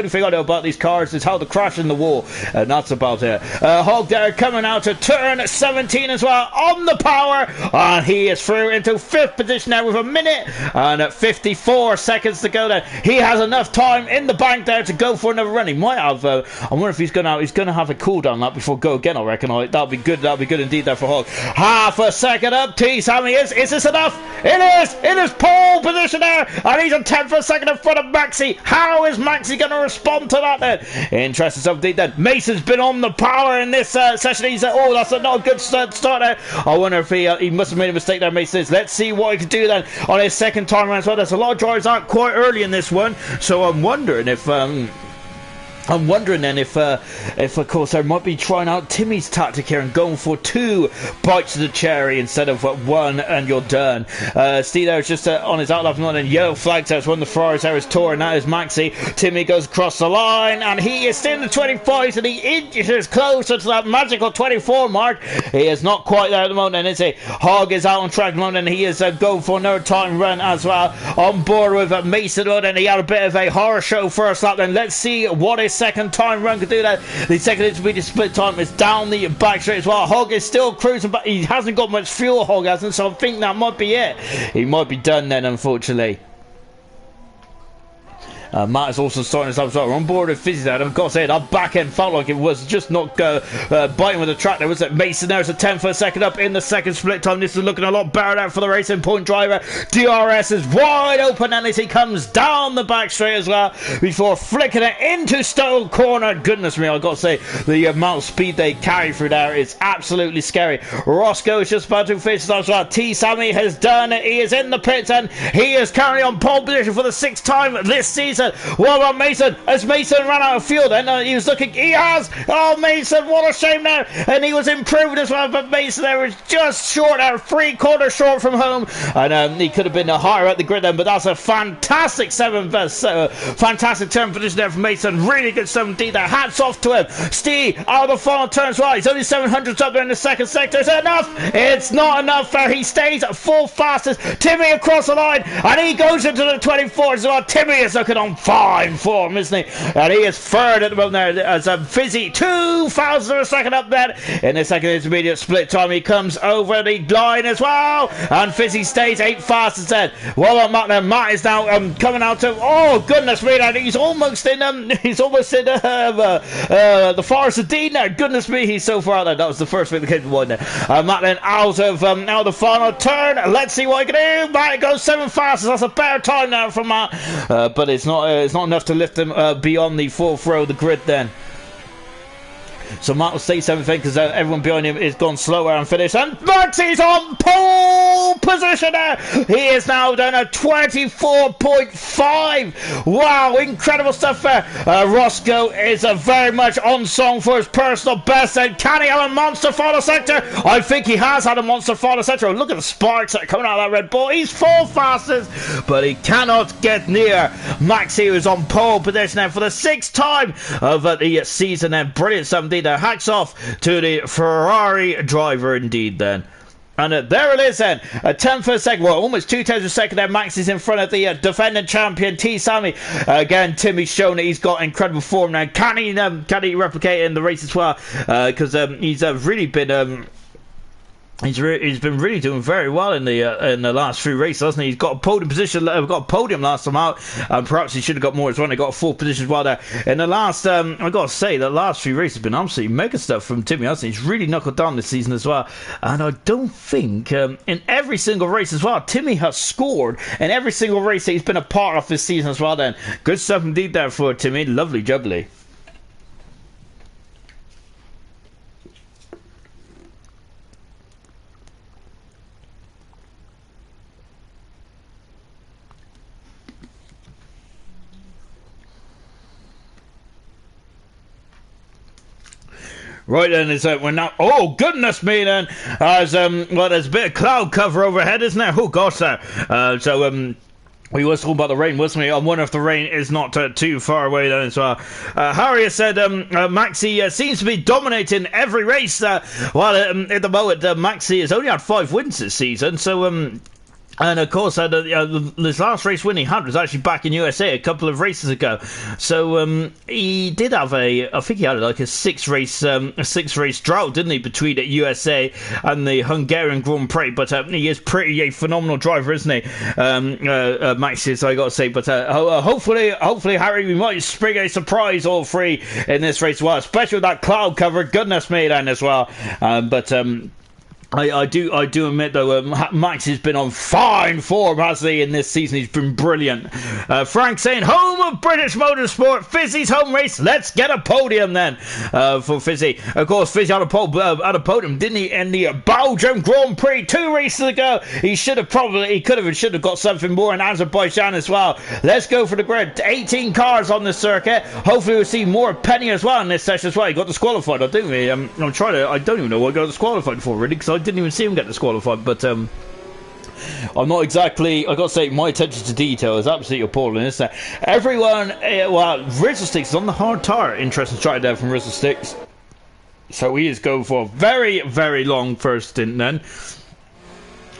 thing I know about these cars is how to crash in the wall, and that's about it. Hog there coming out to turn 17 as well on the power, and he is through into 5th position now with 1 minute and 54 seconds to go there. He has enough time in the bank there to go for another run. He might have I wonder if he's going to have a cooldown lap before go again, I reckon. That'll be good indeed there for Hog. Half a second up, T. Sammy is this enough? It is! It is pole position there, and he's a 10th of a second in front of Maxi. How is Maxi going to respond to that then? Interesting stuff indeed then. Mason's been on the power in this session. He's that's not a good start there. I wonder if he must have made a mistake there, Mason. Let's see what he can do then on his second time around as well. There's a lot of drivers out quite early in this one, so I'm wondering if I'm wondering then if of course I might be trying out Timmy's tactic here and going for 2 bites of the cherry instead of 1 and you're done. Steve there is just on his outlap and yellow flags out. One of the Ferraris there is Tor, and that is Maxi. Timmy goes across the line and he is still in the 25s and he inches closer to that magical 24 mark. He is not quite there at the moment, is he? Hogg is out on track at the moment and he is going for another time run as well. On board with Mason Wood, and he had a bit of a horror show first lap. Then let's see what his second time run could do. That the second intermediate split time is down the back straight as well. Hogg is still cruising, but he hasn't got much fuel, Hogg hasn't, so I think that might be it. He might be done then, unfortunately. Matt is also starting us up. So on board with Fizzy there. I've got to say, that back end felt like it was just not biting with the track. There was Mason there's a 10 for a second up in the second split time. This is looking a lot better out for the Racing Point driver. DRS is wide open and as he comes down the back straight as well before flicking it into Stowe Corner. Goodness me, I've got to say, the amount of speed they carry through there is absolutely scary. Roscoe is just about to finish as well. T. Sammy has done it. He is in the pits and he is currently on pole position for the 6th time this season. What about Mason? Has Mason run out of fuel then? He was looking, he has! Oh, Mason, what a shame now! And he was improved as well, but Mason there was just short there, 3/4 short from home. And he could have been higher at the grid then, but that's a fantastic fantastic turn position there from Mason. Really good stuff indeed there. Hats off to him. Steve out of the final turns right. He's only 700s up there in the second sector. Is it enough? It's not enough there. He stays at full fastest. Timmy across the line, and he goes into the 24s as well. Timmy is looking on fine form, isn't he? And he is third at the moment there as Fizzy 2,000 a second up there in the second intermediate split time. He comes over the line as well, and Fizzy stays 8 fastest then. Well on Matt there. Matt is now coming out to, oh goodness me, he's almost in the Forest of Dean now. Goodness me, he's so far out there. That was the first thing that came to mind there. Matt then out of the final turn. Let's see what he can do. Matt goes 7 fastest. That's a better time now from Matt, but it's not enough to lift them beyond the 4th row of the grid then. So Matt will stay 7th because everyone behind him is gone slower and finished. And Maxi's on pole position there. He is now down at 24.5. Wow, incredible stuff there. Roscoe is very much on song for his personal best. And can he have a monster final sector? I think he has had a monster final sector. Oh, look at the sparks that are coming out of that Red Bull. He's full fastest, but he cannot get near Maxi, who is on pole position there for the 6th time of the season. And brilliant stuff indeed. Hats off to the Ferrari driver indeed then. And there it is then, a 10th for a second, well almost 2 tenths of a second there. Max is in front of the defending champion T. Sammy. Again, Timmy's shown that he's got incredible form now. Can he replicate it in the race as well? Because he's really been... He's been really doing very well in the last few races, hasn't he? He's got a podium position. Got a podium last time out. Perhaps he should have got more as well. He got a 4th position as well there. In the last, I got to say, the last few races have been absolutely mega stuff from Timmy, hasn't he? He's really knuckled down this season as well. And I don't think in every single race as well, Timmy has scored in every single race that he's been a part of this season as well. Then good stuff indeed there for Timmy. Lovely jubbly. Right then, we're now. Oh goodness me! Then, as well, there's a bit of cloud cover overhead, isn't there? Oh gosh, there. We was talking about the rain, wasn't we? I wonder if the rain is not too far away then as well. Harry has said Maxi seems to be dominating every race. At the moment, Maxi has only had 5 wins this season, so. And of course, this last race win he had was actually back in USA a couple of races ago. So he did have I think he had like a 6 race drought, didn't he, between the USA and the Hungarian Grand Prix? But he is pretty a phenomenal driver, isn't he, Max? Is I got to say. But hopefully, Harry, we might spring a surprise all 3 in this race as well, especially with that cloud cover. Goodness me, then as well. I do admit though, Max has been on fine form, hasn't he? In this season, he's been brilliant. Frank saying, "Home of British motorsport, Fizzy's home race. Let's get a podium then for Fizzy." Of course, Fizzy had a podium, didn't he? In the Belgium Grand Prix 2 races ago, he should have got something more in Azerbaijan as well. Let's go for the grid. 18 cars on the circuit. Hopefully, we'll see more Penny as well in this session as well. He got disqualified, didn't he? I'm trying to. I don't even know what he got disqualified for really, because I didn't even see him get disqualified, but I'm not exactly, I gotta say, my attention to detail is absolutely appalling, isn't it? Everyone, well, Rizzle Sticks is on the hard tire. Interesting strike there from Rizzle Sticks. So he is going for a very, very long first stint then.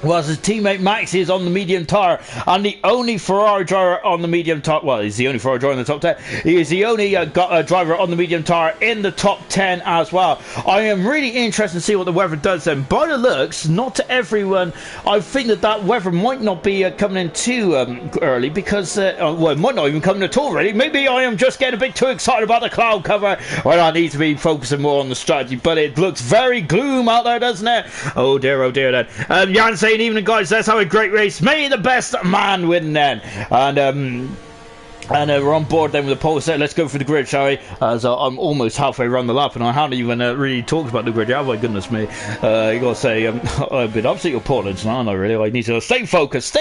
Whilst his teammate Max is on the medium tyre, and the only Ferrari driver on the medium tyre, well, he's the only Ferrari driver in the top 10, he is the only driver on the medium tyre in the top 10 as well. I am really interested to see what the weather does then. By the looks, not to everyone, I think that weather might not be coming in too early, because, well, it might not even come in at all really. Maybe I am just getting a bit too excited about the cloud cover, when I need to be focusing more on the strategy, but it looks very gloom out there, doesn't it? Oh dear then. Jan saying, "Evening guys, let's have a great race. May the best man win then." And we're on board then with the pole set. Let's go for the grid, shall we? As I'm almost halfway around the lap, and I haven't even really talked about the grid yet. Oh my goodness me! You gotta say, I've been absolutely appalling tonight, haven't I? Really, I need to stay focused,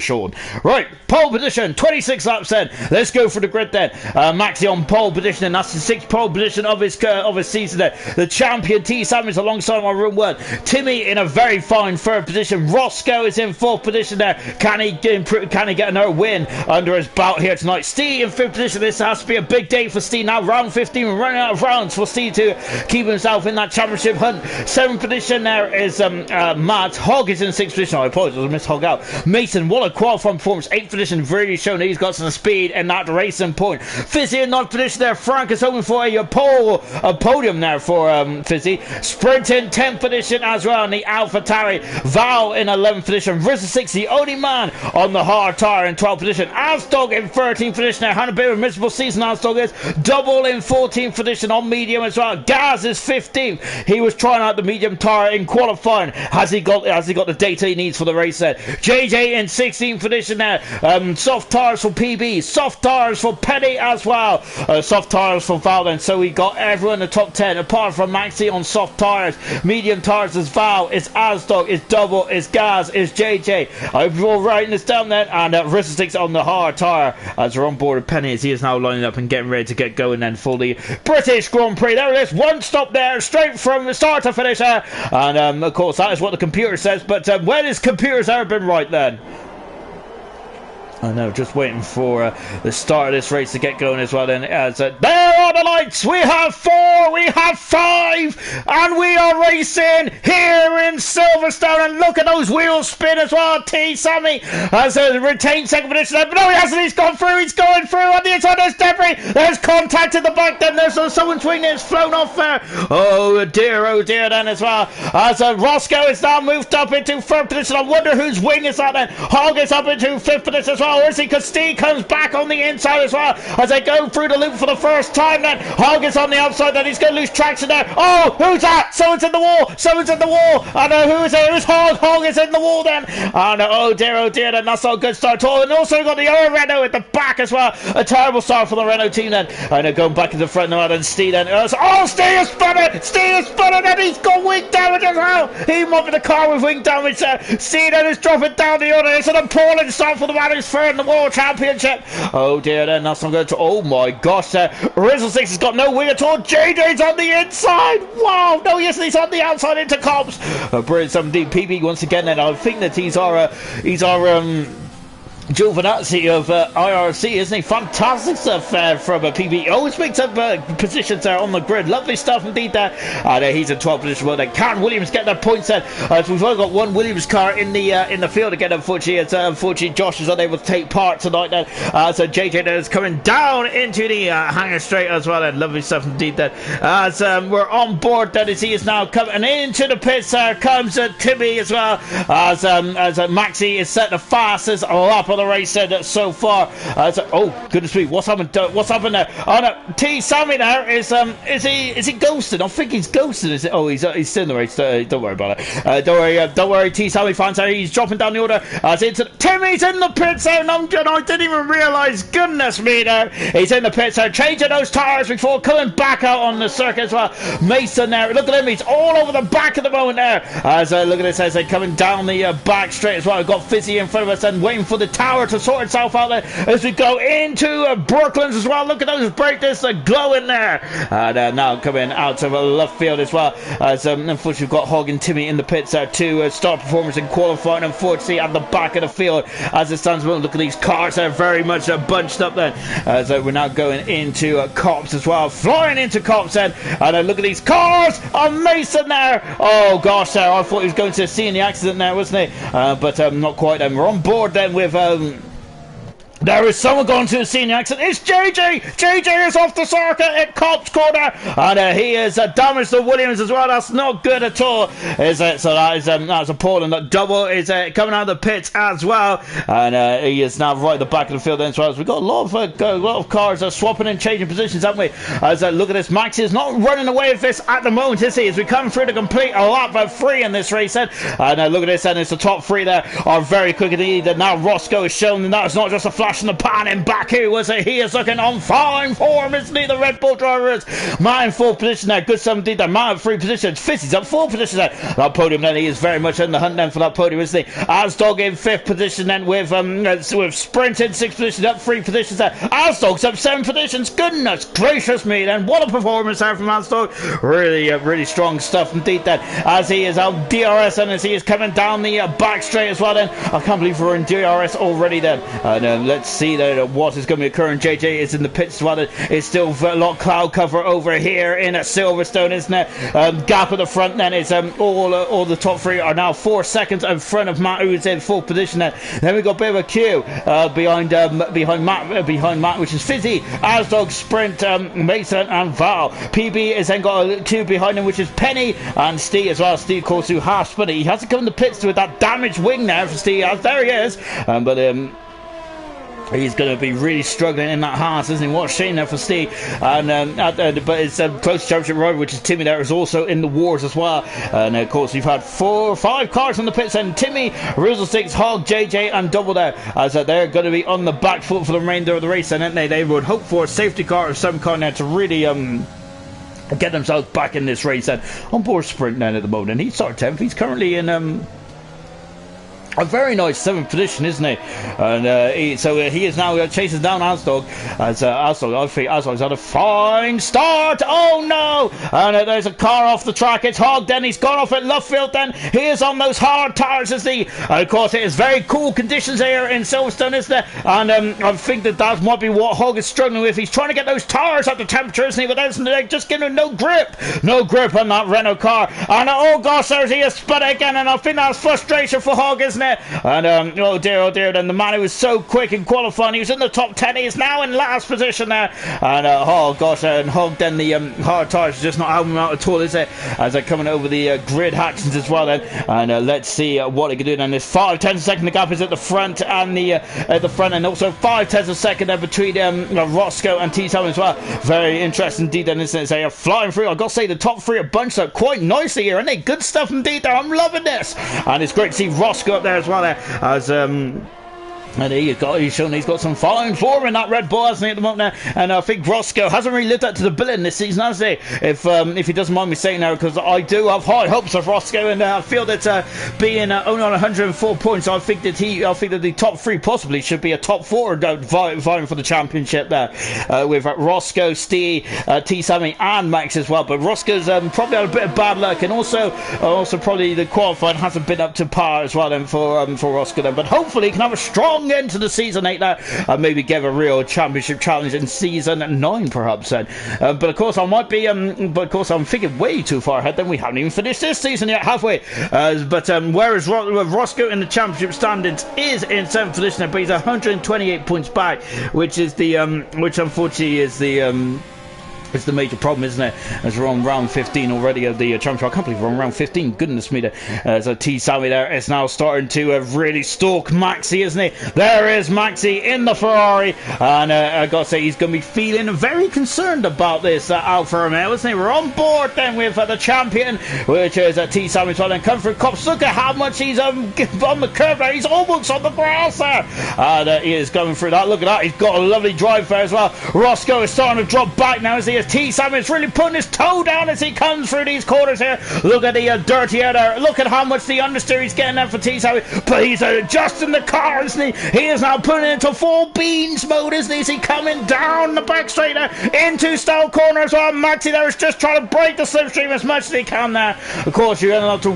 Sean. Right, pole position, 26 laps then. Let's go for the grid then. Maxi on pole position, and that's the 6th pole position of his season then. The champion T. Samuels alongside my room 1. Timmy in a very fine 3rd position. Roscoe is in 4th position there. Can he get another win under his belt here tonight? Steve in 5th position. This has to be a big day for Steve now. Round 15, we're running out of rounds for Steve to keep himself in that championship hunt. 7th position there is Matt. Hogg is in 6th position. I apologize, I missed Hogg out. Mason, what a qualifying performance. 8th position, really showing that he's got some speed in that racing point. Fizzy in 9th position there. Frank is hoping for a podium there for Fizzy. Sprinting 10th position as well in the AlphaTauri. Val in 11th position. Rizzle 6, the only man on the hard tire in 12th position. Asdog in 13th position there. Had a bit of a miserable season, Asdog is. Double in 14th position on medium as well. Gaz is 15th. He was trying out the medium tire in qualifying. Has he got the data he needs for the race then? JJ in 16th position there. Soft tires for PB. Soft tires for Penny as well. Soft tires for Val then. So we got everyone in the top 10 apart from Maxi on soft tires. Medium tires is Val, is Asdog, is Double, is Gaz, is JJ. I'm all writing this down then. And Rizzle Sticks on the hard tire as we're on board with Penny, as he is now lining up and getting ready to get going then for the British Grand Prix. There it is, one stop there, straight from the start to finish there. And of course that is what the computer says, but when has computers ever been right then? I know, just waiting for the start of this race to get going as well then. As there are the lights, we have 4, we have 5, and we are racing here in Silverstone, and look at those wheels spin as well. T. Sammy has retained 2nd position there, but no he hasn't, he's gone through, he's going through on the inside, there's debris, there's contact in the back then, there's someone's wing that's flown off there. Oh dear then as well. As Roscoe is now moved up into 3rd position, I wonder whose wing is that then. Hogg is up into 5th position as well. Or is he? Because Steve comes back on the inside as well as they go through the loop for the first time then. Hogg is on the outside then. He's going to lose traction there. Oh, who's that? Someone's in the wall. And who is it? It was Hogg. Hogg is in the wall then. And oh dear then. That's not a good start at all. And also we've got the other Renault at the back as well. A terrible start for the Renault team then. And going back in the front now then. Steve then. Oh, Steve is spinning and he's got wing damage as well. He might be the car with wing damage there. Steve then is dropping down the other. It's an appalling start for the man who's third in the World Championship. Oh dear then, that's not good to, oh my gosh, Rizzle 6 has got no wing at all. JJ's on the inside. Wow, no, yes, he's on the outside into comps. Brilliant, some PB once again then. I think that he's our Giovinazzi of IRC, isn't he? Fantastic stuff from a PB. Always picks up positions there on the grid. Lovely stuff indeed there. And he's in 12th position. Well, then can Williams get their points then? We've only got one Williams car in the field again. Unfortunately, unfortunately Josh is unable to take part tonight then. So JJ is coming down into the hangar straight as well. Then lovely stuff indeed then. As we're on board then, as he is now coming into the pits. Comes Timmy as well. As Maxi is set the fastest lap of the race so far. Oh goodness me, what's happened? What's happened there? Oh no, T Sammy there is he ghosted? I think he's ghosted. Is it? Oh, he's still in the race. Don't worry about it. Don't worry. T Sammy fans, he's dropping down the order. Timmy's in the pits there. I didn't even realise. Goodness me, there he's in the pits there, changing those tires before coming back out on the circuit as well. Mason there, look at him. He's all over the back at the moment there. Look at this as they're coming down the back straight as well. We've got Fizzy in front of us and waiting for the tower to sort itself out there as we go into Brooklands as well. Look at those breakers glowing there. And now coming out of left field as well. As unfortunately we've got Hog and Timmy in the pits there to start performance in qualifying. Unfortunately at the back of the field as it stands. Look at these cars. They're very much bunched up then. As we're now going into Cops as well. Flying into Cops then. And look at these cars on Mason there. Oh gosh, there. I thought he was going to see in the accident there, wasn't he? But not quite. We're on board then with there is someone going to the senior accident. It's JJ. JJ is off the circuit at Cops Corner, and he has damaged the Williams as well. That's not good at all. So that's appalling. That double is coming out of the pits as well, and he is now right at the back of the field as well. We've got a lot of cars swapping and changing positions, haven't we? As look at this, Max is not running away with this at the moment, is he? As we come through to complete a lap of 3 in this race, and look at this, and it's the top 3 there are very quick indeed. And now Roscoe is shown, and that's not just a flash in the pan in Baku, was it? He is looking on fine form, isn't he? The Red Bull driver is. Matt in 4th position there. Good some did that. Matt in 3 positions. Fizzy's up 4 positions there. That podium then, he is very much in the hunt then for that podium, isn't he? Asdog in 5th position then with Sprint in 6th position, up 3 positions there. Asdog's up 7 positions. Goodness gracious me then. What a performance there from Asdog. Really strong stuff indeed then. As he is out DRS and as he is coming down the back straight as well then. I can't believe we're in DRS already then. And let's see what is going to be occurring. JJ is in the pits as well. It's still a lot of cloud cover over here in Silverstone, isn't it? Gap at the front then is all the top 3 are now 4 seconds in front of Matt, who's in 4th position then. Then we've got a bit of a queue behind Matt, which is Fizzy, Asdog, Sprint, Mason and Val. PB has then got a queue behind him, which is Penny and Steve as well. Steve calls to half spun. He has to come in the pits with that damaged wing there for Steve. There he is. He's going to be really struggling in that Haas, isn't he? What a shame there for Steve. And but it's close to championship rival, which is Timmy there, is also in the wars as well. And of course, we've had 5 cars on the pits, and Timmy, Rizzlesticks, Hog, JJ, and Double there, as they're going to be on the back foot for the remainder of the race. And they would hope for a safety car of some kind there to really get themselves back in this race. And on board Sprint then at the moment, and he's started 10th. He's currently in a very nice 7th position, isn't he? And he is now chases down Asdog. As Asdog, I think Asdog's had a fine start. Oh no! And there's a car off the track. It's Hog. Then he's gone off at left field. Then he is on those hard tires, is he? Of course, it is very cool conditions here in Silverstone, isn't it? And I think that might be what Hog is struggling with. He's trying to get those tires up to temperature, isn't he? But they're just giving him no grip on that Renault car. And oh gosh, there's he has spun again. And I think that's frustration for Hog, isn't it? And oh dear, then the man who was so quick in qualifying, he was in the top 10, he is now in last position there. And oh gosh, and Hog then the hard tires just not helping him out at all, is it? As they're coming over the grid actions as well then. And let's see what they can do then. There's 5 tenths a second, the gap is at the front and and also 5 tenths a second there between Roscoe and T-Tom as well. Very interesting indeed then, isn't it? They are flying through. I've got to say the top 3 are bunched up quite nicely here, aren't they? Good stuff indeed there. I'm loving this. And it's great to see Roscoe up there as well there. As and he's got some fine form in that Red Bull, hasn't he, at the moment now? And I think Roscoe hasn't really lived up to the billing this season, has he? If he doesn't mind me saying that, because I do have high hopes of Roscoe, and I feel that being only on 104 points, I think that the top 3 possibly should be a top 4 vying for the championship there, with Roscoe, Steve, T Sammy, and Max as well. But Roscoe's probably had a bit of bad luck, and also probably the qualifying hasn't been up to par as well then for Roscoe then. But hopefully he can have a strong end to the season 8 there, and maybe give a real championship challenge in season 9 perhaps then. But of course I'm thinking way too far ahead. Then we haven't even finished this season yet, have we? Whereas Roscoe in the championship standings is in 7th position, but he's 128 points back, which is which unfortunately is It's the major problem, isn't it? As we're on round 15 already of the championship. I can't believe we're on round 15. Goodness me. So T. Sammy there is now starting to really stalk Maxi, isn't he? There is Maxi in the Ferrari. And I got to say, he's going to be feeling very concerned about this Alfa Romeo, isn't he? We're on board then with the champion, which is T. Sammy as well. And come through Cops. Look at how much he's on the curve there. He's almost on the grass there. And he is going through that. Look at that. He's got a lovely drive there as well. Roscoe is starting to drop back now, as he is. T. Sammy is really putting his toe down as he comes through these corners here. Look at the dirty air there. Look at how much the understeer he's getting there for T. Sammy. But he's adjusting the car, isn't he? He is now putting it into full beans mode, isn't he? Is he coming down the back straight there into Stowe corner as well? Maxi there is just trying to break the slipstream as much as he can there. Of course, you're end up to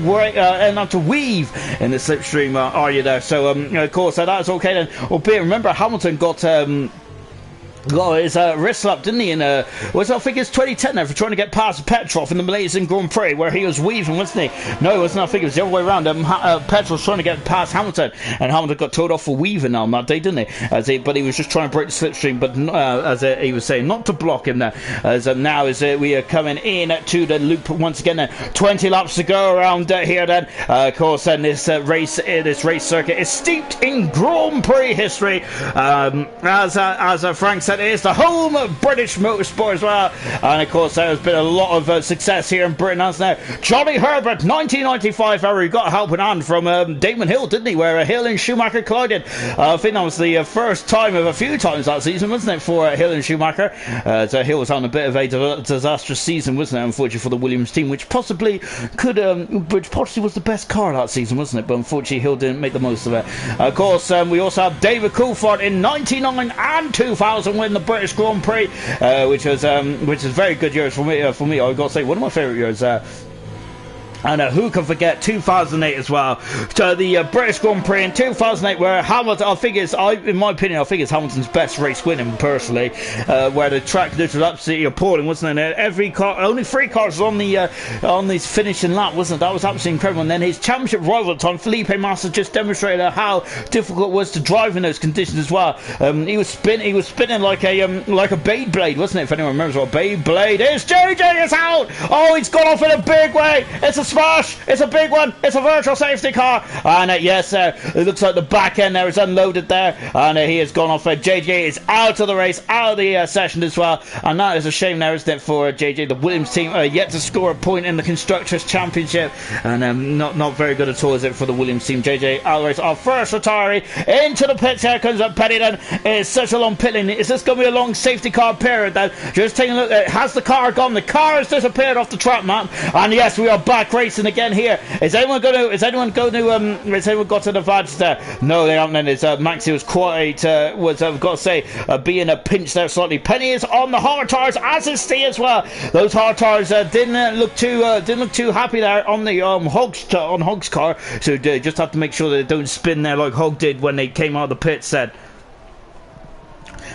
weave in the slipstream, are you there? So, of course, that's okay then. Albeit, remember, Hamilton got his wrist slapped, didn't he? I think it's 2010 there, for trying to get past Petrov in the Malaysian Grand Prix, where he was weaving, wasn't he? No, it wasn't. I think it was the other way around. Petrov was trying to get past Hamilton, and Hamilton got told off for weaving on that day, didn't he? But he was just trying to break the slipstream, but as he was saying, not to block him there. As now as we are coming in to the loop once again. 20 laps to go around here. Then, of course, then this race circuit is steeped in Grand Prix history. As Frank said, it is the home of British motorsport as well, and of course there has been a lot of success here in Britain, hasn't there? Johnny Herbert, 1995 era, he got a helping hand from Damon Hill, didn't he, where Hill and Schumacher collided. I think that was the first time of a few times that season, wasn't it, for Hill and Schumacher? So Hill was on a bit of a disastrous season, wasn't it, unfortunately, for the Williams team, which possibly was the best car that season, wasn't it? But unfortunately Hill didn't make the most of it. Of course, we also have David Coulthard in 99 and 2000 win the British Grand Prix, which is very good years for me. I've got to say, one of my favourite years. And who can forget 2008 as well? So the British Grand Prix in 2008, where Hamilton, in my opinion, I think it's Hamilton's best race winning personally. Where the track was absolutely appalling, wasn't it? Every car, only 3 cars on the finishing lap, wasn't it? That was absolutely incredible. And then his championship rival at the time, Felipe Massa, just demonstrated how difficult it was to drive in those conditions as well. He was spinning like a Beyblade, wasn't it? If anyone remembers what a Beyblade is. JJ is out. Oh, he's gone off in a big way. It's a smash! It's a big one! It's a virtual safety car! And yes, it looks like the back end there is unloaded there, and he has gone off. JJ is out of the race, out of the session as well, and that is a shame there, isn't it, for JJ. The Williams team yet to score a point in the Constructors' Championship, and not very good at all, is it, for the Williams team. JJ out of the race. Our first retiree into the pits. Here comes up Pennington. It's such a long pit lane. Is this going to be a long safety car period then? Just taking a look. Has the car gone? The car has disappeared off the track map, and yes, we are back racing again here. Has anyone got to the badge there? No, they haven't. And Maxi was quite I've got to say, being a pinch there slightly. Penny is on the hard tires, as is Steve as well. Those hard tires didn't look too happy there on the Hog's car, so just have to make sure that they don't spin there like Hog did when they came out of the pits.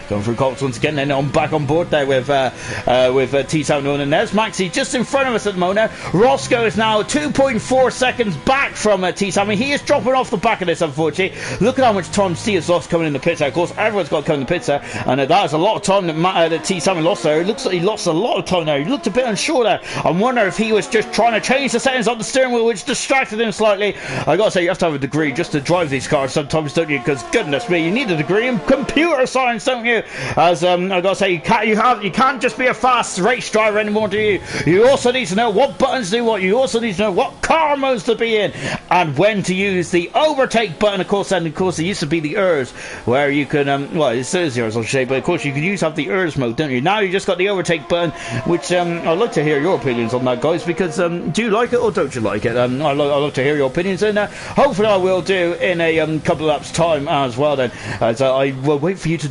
Going through Cox once again, then back on board there with T-Town and there's Maxi just in front of us at the moment. Roscoe is now 2.4 seconds back from T-Town. I mean, he is dropping off the back of this, unfortunately. Look at how much time Steve has lost coming in the pits there. Of course, everyone's got to come in the pits there, and that is a lot of time that T-Town lost there. It looks like he lost a lot of time there. He looked a bit unsure there. I wonder if he was just trying to change the settings on the steering wheel, which distracted him slightly. I gotta say, you have to have a degree just to drive these cars sometimes, don't you? Because goodness me, you need a degree in computer science, don't you? As I gotta say, you can't just be a fast race driver anymore, do you? You also need to know what buttons do what. You also need to know what car modes to be in and when to use the overtake button. Of course, and of course, it used to be the ERS, where you can well, it still is ERS, I should say, but of course you can have the ERS mode, don't you? Now you just got the overtake button, which I'd like to hear your opinions on that, guys, because do you like it or don't you like it? I'd love to hear your opinions, and hopefully I will do in a couple of laps time as well. Then, as I will wait for you to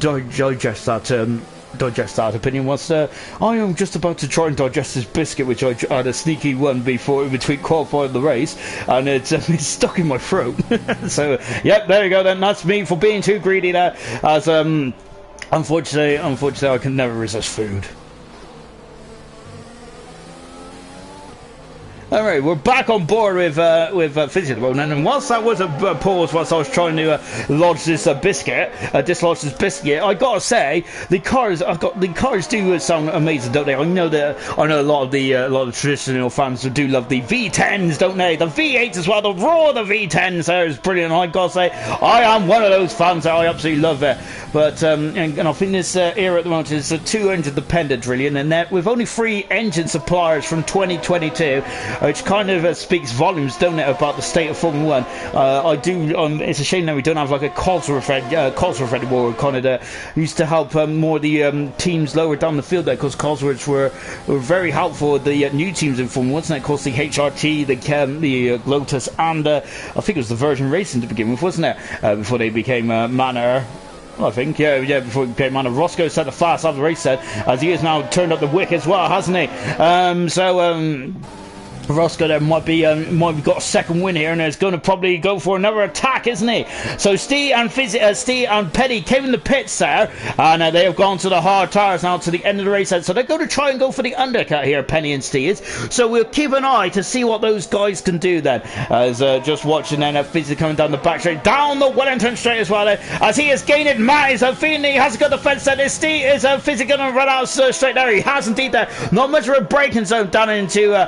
digest that opinion whilst I am just about to try and digest this biscuit, which I had a sneaky one between qualifying and the race, and it's stuck in my throat. So yep, there you go then. That's me for being too greedy there, as unfortunately I can never resist food. All right, we're back on board with Fizzy at the moment, and whilst that was a pause, whilst I was trying to dislodge this biscuit, I gotta say the cars do sound amazing, don't they? I know a lot of the traditional fans do love the V10s, don't they? The V8s as well. The roar of the V10s there is brilliant. I gotta say, I am one of those fans that I absolutely love it. But and I think this era at the moment is 200 dependent, really, and that with only 3 engine suppliers from 2022. Which kind of speaks volumes, don't it, about the state of Formula 1. It's a shame that we don't have like a Cosworth anymore, kind of used to help more the teams lower down the field there, because Cosworths were very helpful with the new teams in Formula 1, wasn't it? Of course, the HRT, the Lotus, and I think it was the Virgin Racing to begin with, wasn't it? Before they became Manor. I think, before he became Manor. Roscoe set the fast after the race set, as he has now turned up the wick as well, hasn't he? Roscoe there might be got a second win here, and is going to probably go for another attack, isn't he? So Steve and Petty came in the pits there, and they have gone to the hard tyres now to the end of the race. So they're going to try and go for the undercut here, Penny and Steve. So we'll keep an eye to see what those guys can do then. As just watching then, Fizzy coming down the back straight, down the Wellington straight as well. As he is gaining Matt, Feeney has got the fence set. Is Fizzy going to run out straight there? He has indeed there. Not much of a braking zone down into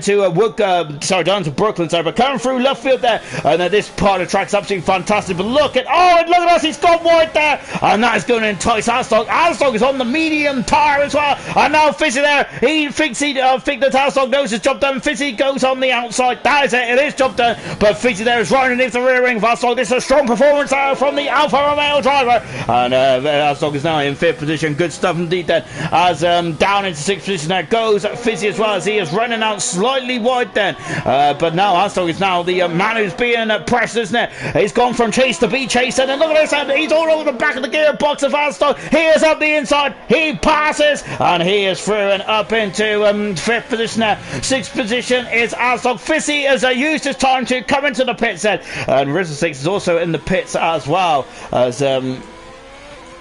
Brooklyn, sorry, but coming through left field there, and this part of the track's absolutely fantastic. But look at us, he's gone wide there, and that is going to entice Alstock. Alstock is on the medium tyre as well, and now Fizzy there, he thinks that Alstock knows his job done. Fizzy goes on the outside, that is it is job done, but Fizzy there is right underneath the rear wing of Alstock. This is a strong performance there from the Alfa Romeo driver, and Alstock is now in 5th position. Good stuff indeed then, as down into 6th position there goes Fizzy as well, as he is running out slightly wide then, but now Alstock is now the man who's being pressed, isn't it? He's gone from chase to be chased, and look at this, he's all over the back of the gearbox of Alstock. He is up the inside, he passes, and he is through and up into 5th position there. 6th position is Alstock. Fizzy has used his time to come into the pits then, and Rizzo 6 is also in the pits as well, as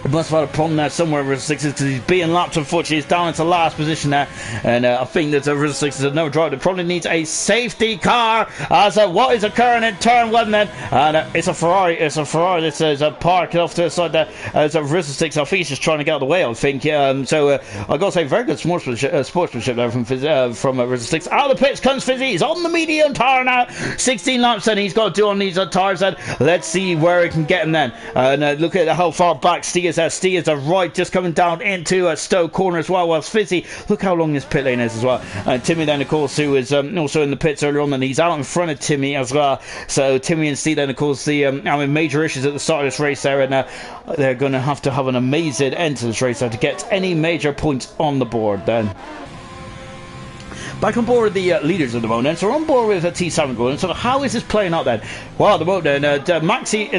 he must have had a problem there somewhere with Rizzo 6 because he's being lapped. Unfortunately, he's down into last position there, and I think that Rizzo 6 is another driver that probably needs a safety car, as what is occurring in turn 1 then, and it's a Ferrari that is parked off to the side there, as Rizzo 6, I think he's just trying to get out of the way, I think. So I gotta say, very good sportsmanship there from Rizzo 6. Out of the pits comes Fizzy, he's on the medium tyre now, 16 laps and he's got to do on these tyres then. Let's see where he can get him then, and look at how far back Steve is right, just coming down into Stowe corner as well, whilst Fizzy, look how long this pit lane is as well. And Timmy then, of course, who was also in the pits earlier on, and he's out in front of Timmy as well. So Timmy and Steve then, of course, having major issues at the start of this race there, and they're going to have an amazing end to this race there to get any major points on the board then. Back on board with the leaders at the moment, so we're on board with T7 at the moment. So how is this playing out then? Well, at the moment Maxi...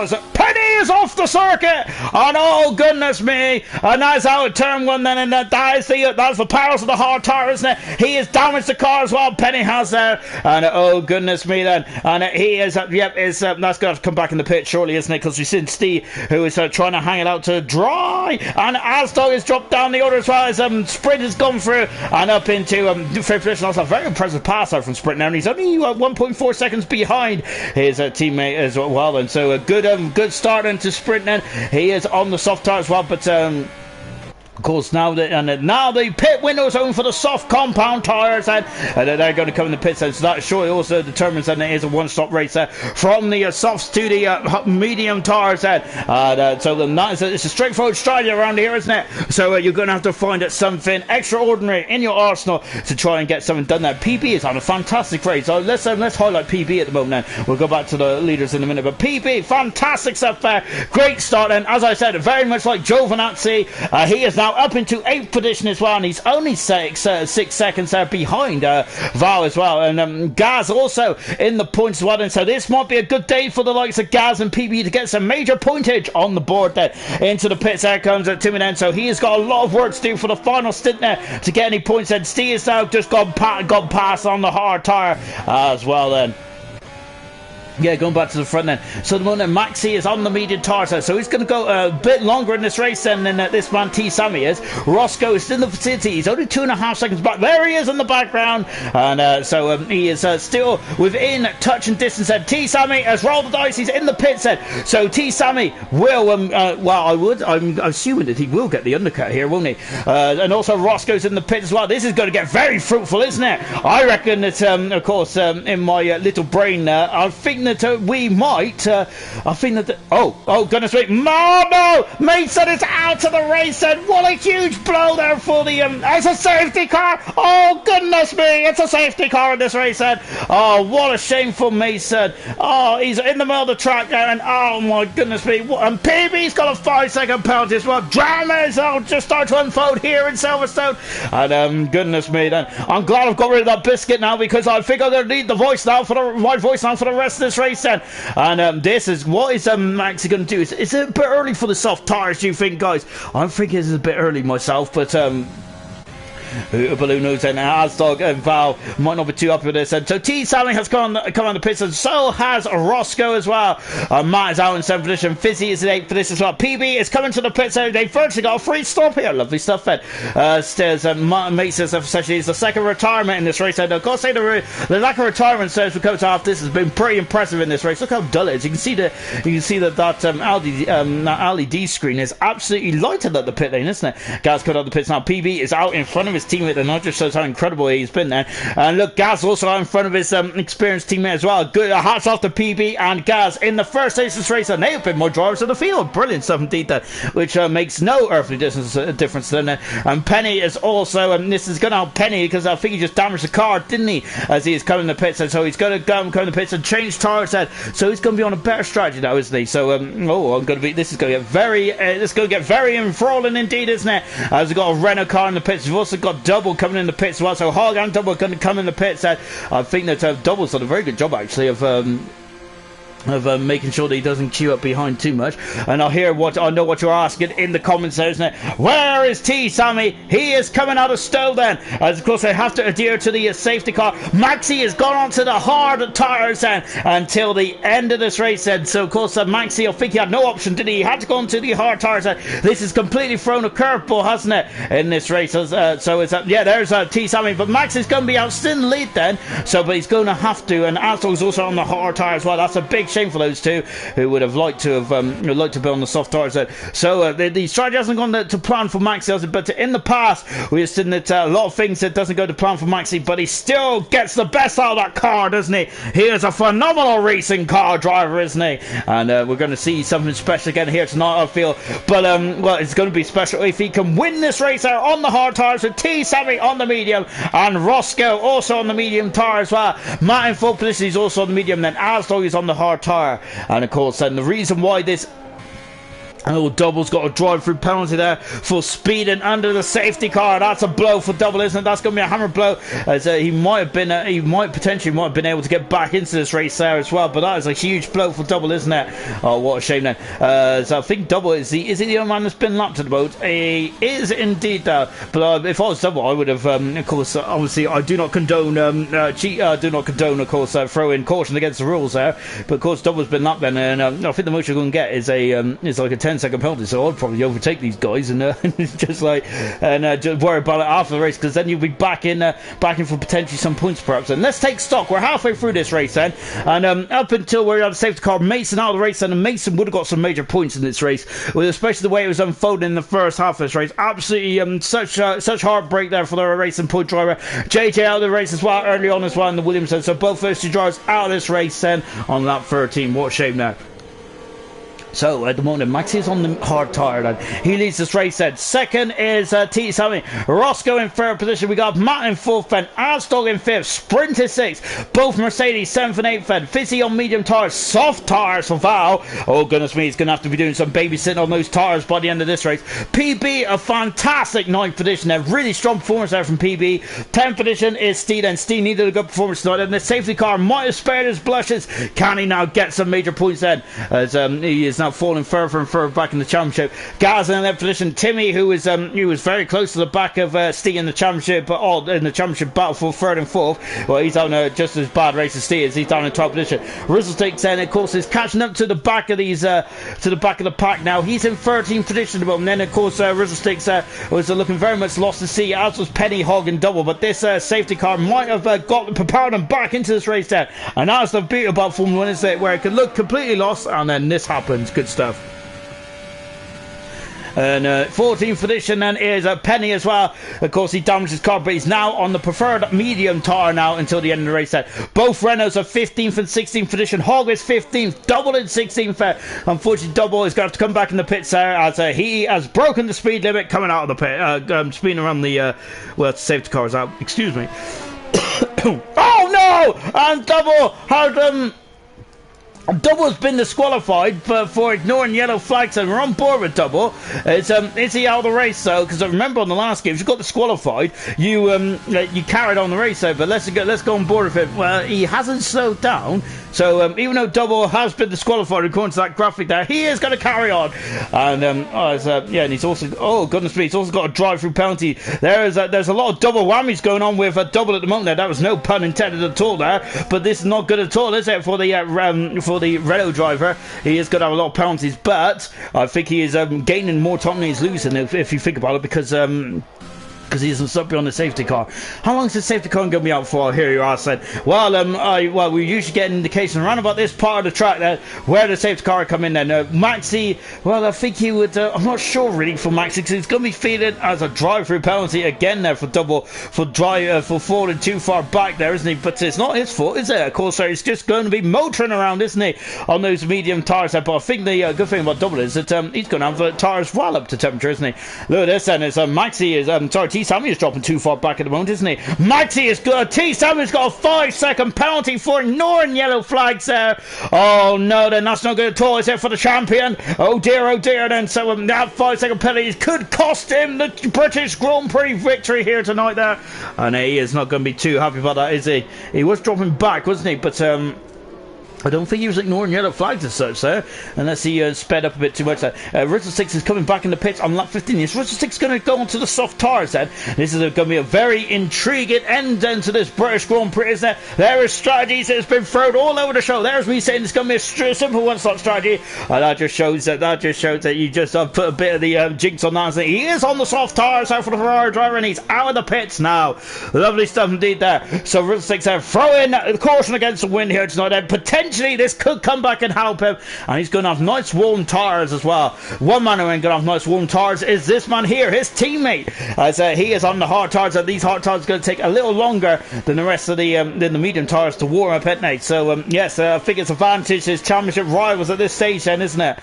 so Penny is off the circuit, and oh goodness me, and that's out of turn 1 then, and that's the powers of the hard tyre, isn't it? He has damaged the car as well, Penny has there, and oh goodness me then, and he is that's going to have to come back in the pit shortly, isn't it? Because we've seen Steve, who is trying to hang it out to dry, and Alstock has dropped down the order as well, as Sprint has gone through and up into 5th position. Also a very impressive pass out from Sprint now, and he's only 1.4 seconds behind his teammate as well, and so a good start into Sprint then. He is on the soft tyre as well, but of course, now the pit window's open for the soft compound tyres, and they're going to come in the pits. So that surely also determines that it is a one-stop race from the softs to the medium tyres. It's a straightforward strategy around here, isn't it? So you're going to have to find something extraordinary in your arsenal to try and get something done there. PB is on a fantastic race. So let's highlight PB at the moment. Then we'll go back to the leaders in a minute. But PB, fantastic stuff there. Great start, and as I said, very much like Giovinazzi, he is now up into 8th position as well, and he's only 6 seconds there behind Val as well, and Gaz also in the points as well, and so this might be a good day for the likes of Gaz and PB to get some major pointage on the board there. Into the pits there comes Timmy then, so he has got a lot of work to do for the final stint there to get any points, and Steve has now just gone past on the hard tyre as well then. Yeah, going back to the front then. So the moment Maxi is on the medium tire side, so he's going to go a bit longer in this race than this man T Sammy is. Roscoe is still in the vicinity. He's only 2.5 seconds back. There he is in the background, and so he is still within touch and distance. And T Sammy has rolled the dice. He's in the pit set. So T Sammy will, I'm assuming that he will get the undercut here, won't he? And also Roscoe's in the pit as well. This is going to get very fruitful, isn't it? I reckon that, of course, in my little brain, I think that we might. I think that. Oh goodness me! No! Mason is out of the race, and what a huge blow there for the. It's a safety car. Oh goodness me! It's a safety car in this race, and oh, what a shame for Mason. Oh, he's in the middle of the track there, and oh my goodness me! And PB's got a 5-second penalty as well. Drama is just start to unfold here in Silverstone, and goodness me! Then I'm glad I've got rid of that biscuit now, because I think I'm going to need the voice now for my voice now for the rest of this race then. And this is what is Maxi going to do? Is it a bit early for the soft tires, do you think, guys? I'm thinking this is a bit early myself, but who knows then? Asdog and Val might not be too happy with this. And so T Sammy has come on the pits, and so has Roscoe as well. Matt is out in 7th position. Fizzy is in 8th for this as well. PB is coming to the pits, so they've virtually got a free stop here. Lovely stuff, Fed. Stairs Mason essentially is the second retirement in this race. And I've got to say the lack of retirement says we come to half this has been pretty impressive in this race. Look how dull it is. You can see that LED screen is absolutely lighted at the pit lane, isn't it? Gaz cut out the pits now. PB is out in front of his teammate, and that just shows how incredible he's been there. And look, Gaz also out in front of his experienced teammate as well. Good hats off to PB and Gaz in the first stage of this race, and they have been more drivers of the field. Brilliant stuff indeed, that which makes no earthly difference then. And Penny is also, and this is going to help Penny, because I think he just damaged the car, didn't he, as he is coming in the pits, and so he's going to come in the pits and change tires then. So he's going to be on a better strategy now, isn't he? So this is going to get very enthralling indeed, isn't it? As we've got a Renault car in the pits. We've also got Double coming in the pits as well, so Hog and Double are going to come in the pits. I think that Double's done a very good job actually of making sure that he doesn't queue up behind too much. And I know what you're asking in the comments there, isn't it? Where is T Sammy? He is coming out of Stowe then, as of course they have to adhere to the safety car. Maxi has gone on to the hard tyres then until the end of this race then. So of course Maxi, I think he had no option, did he? He had to go on to the hard tyres. This has completely thrown a curveball, hasn't it, in this race? There's T Sammy, but Max is going to be out still in the lead then, but he's going to have to, and Astor's also on the hard tyre as well. That's a big shame for those two who would have liked to be on the soft tires. So the strategy hasn't gone to plan for Maxi, but in the past we have seen that a lot of things that doesn't go to plan for Maxi, but he still gets the best out of that car, doesn't he? He is a phenomenal racing car driver, isn't he? And we're going to see something special again here tonight, I feel. But it's going to be special if he can win this race there on the hard tires, with T Sammy on the medium and Roscoe also on the medium tire as well. Matt in full position, he's also on the medium, then Asdog is on the hard tire. And of course, then the reason why this Double's got a drive-through penalty there for speeding under the safety car. That's a blow for Double, isn't it? That's going to be a hammer blow, as he might potentially have been able to get back into this race there as well. But that is a huge blow for Double, isn't it? Oh, what a shame then. So I think Double is he the only man that's been lapped at the boat? He is indeed there. But if I was Double, I would have, of course, obviously I do not condone of course, throwing caution against the rules there. But of course, Double's been lapped then, and I think the most you're going to get is like a 10-second penalty. So I'd probably overtake these guys and just worry about it after the race, because then you'll be back in for potentially some points perhaps. And let's take stock. We're halfway through this race then, and up until we're out of safety car, Mason out of the race, and Mason would have got some major points in this race, with especially the way it was unfolding in the first half of this race. Absolutely such heartbreak there for the racing point driver. JJ out of the race as well early on as well in the Williams. So both those two drivers out of this race then on lap 13. What a shame now. So at the moment, Maxi is on the hard tyre and he leads this race then. Second is T Sammy. Roscoe in third position. We got Matt in fourth then. Asdog in fifth. Sprint is sixth. Both Mercedes 7th and 8th then. Fizzy on medium tyres. Soft tyres for Val. Oh goodness me, he's going to have to be doing some babysitting on those tyres by the end of this race. PB, a fantastic 9th position there. Really strong performance there from PB. 10th position is Steve, and Steve needed a good performance tonight, and the safety car might have spared his blushes. Can he now get some major points then, as he is now falling further and further back in the championship. Gaz in that position. Timmy, who was very close to the back of Steve in the championship, but in the championship battle for third and fourth. Well, he's on just as bad race as Steve is. He's down in 12th position. Rizzlesticks then, of course, is catching up to the back of these to the back of the pack now. He's in 13th position at the moment. Then, of course, Rizzlesticks was looking very much lost to sea, as was Penny, Hog, and Double. But this safety car might have propelled them back into this race there. And that's the beauty about Formula 1, is it, where it could look completely lost, and then this happens. Good stuff. And 14th position then is Penny as well. Of course, he damaged his car, but he's now on the preferred medium tyre now until the end of the race set. Both Renaults are 15th and 16th position. Hog is 15th, Double in 16th. Unfortunately, Double is going to have to come baback in the pits there, as he has broken the speed limit coming out of the pit, speeding around the safety car is out. Excuse me. Oh no! And Double had Double's been disqualified for ignoring yellow flags, and we're on board with Double. Is he out of the race though? Because I remember on the last game, if you got disqualified, you carried on the race though. But let's go on board with it. Well, he hasn't slowed down, so even though Double has been disqualified according to that graphic there, he is going to carry on. And and he's also, oh goodness me, he's also got a drive-through penalty. There's a lot of double whammies going on with Double at the moment there. That was no pun intended at all there, but this is not good at all, is it, for the Renault driver? He is going to have a lot of penalties, but I think he is gaining more time than he's losing, if you think about it, because he isn't stuck behind the safety car. How long is the safety car going to be out for? Here you are, said. Well, we usually get an indication around about this part of the track there where the safety car come in then. Maxi, well, I think he would, I'm not sure really for Maxi, because he's going to be feeding as a drive-through penalty again there for Double, for falling too far back there, isn't he? But it's not his fault, is it? Of course, he's just going to be motoring around, isn't he, on those medium tyres there. But I think the good thing about Double is that he's going to have tyres well up to temperature, isn't he? Look at this then. It's Maxi is, Sammy is dropping too far back at the moment, isn't he? Maxi is good. Sammy's got a 5-second penalty for ignoring yellow flags there. Oh no, then that's not good at all, is it, for the champion? Oh dear then. So that 5-second penalty could cost him the British Grand Prix victory here tonight there. And he is not going to be too happy about that, is he? He was dropping back, wasn't he? But I don't think he was ignoring yellow flags as such there, unless he sped up a bit too much there. Rizzlesticks is coming back in the pits on lap 15. Is Rizzlesticks going to go onto the soft tyres then? This is going to be a very intriguing end to this British Grand Prix, isn't it? There is strategies that has been thrown all over the show. There's me saying it's going to be a simple one-stop strategy, and that just shows that you just put a bit of the jinx on that. He is on the soft tyres out for the Ferrari driver, and he's out of the pits now. Lovely stuff indeed there. So Rizzlesticks are throwing the caution against the wind here tonight, and potentially this could come back and help him, and he's going to have nice warm tyres as well. One man who ain't going to have nice warm tyres is this man here, his teammate, as he is on the hard tyres, and these hard tyres are going to take a little longer than the rest of the medium tyres to warm up at night. So yes, I think it's advantage his championship rivals at this stage then, isn't it?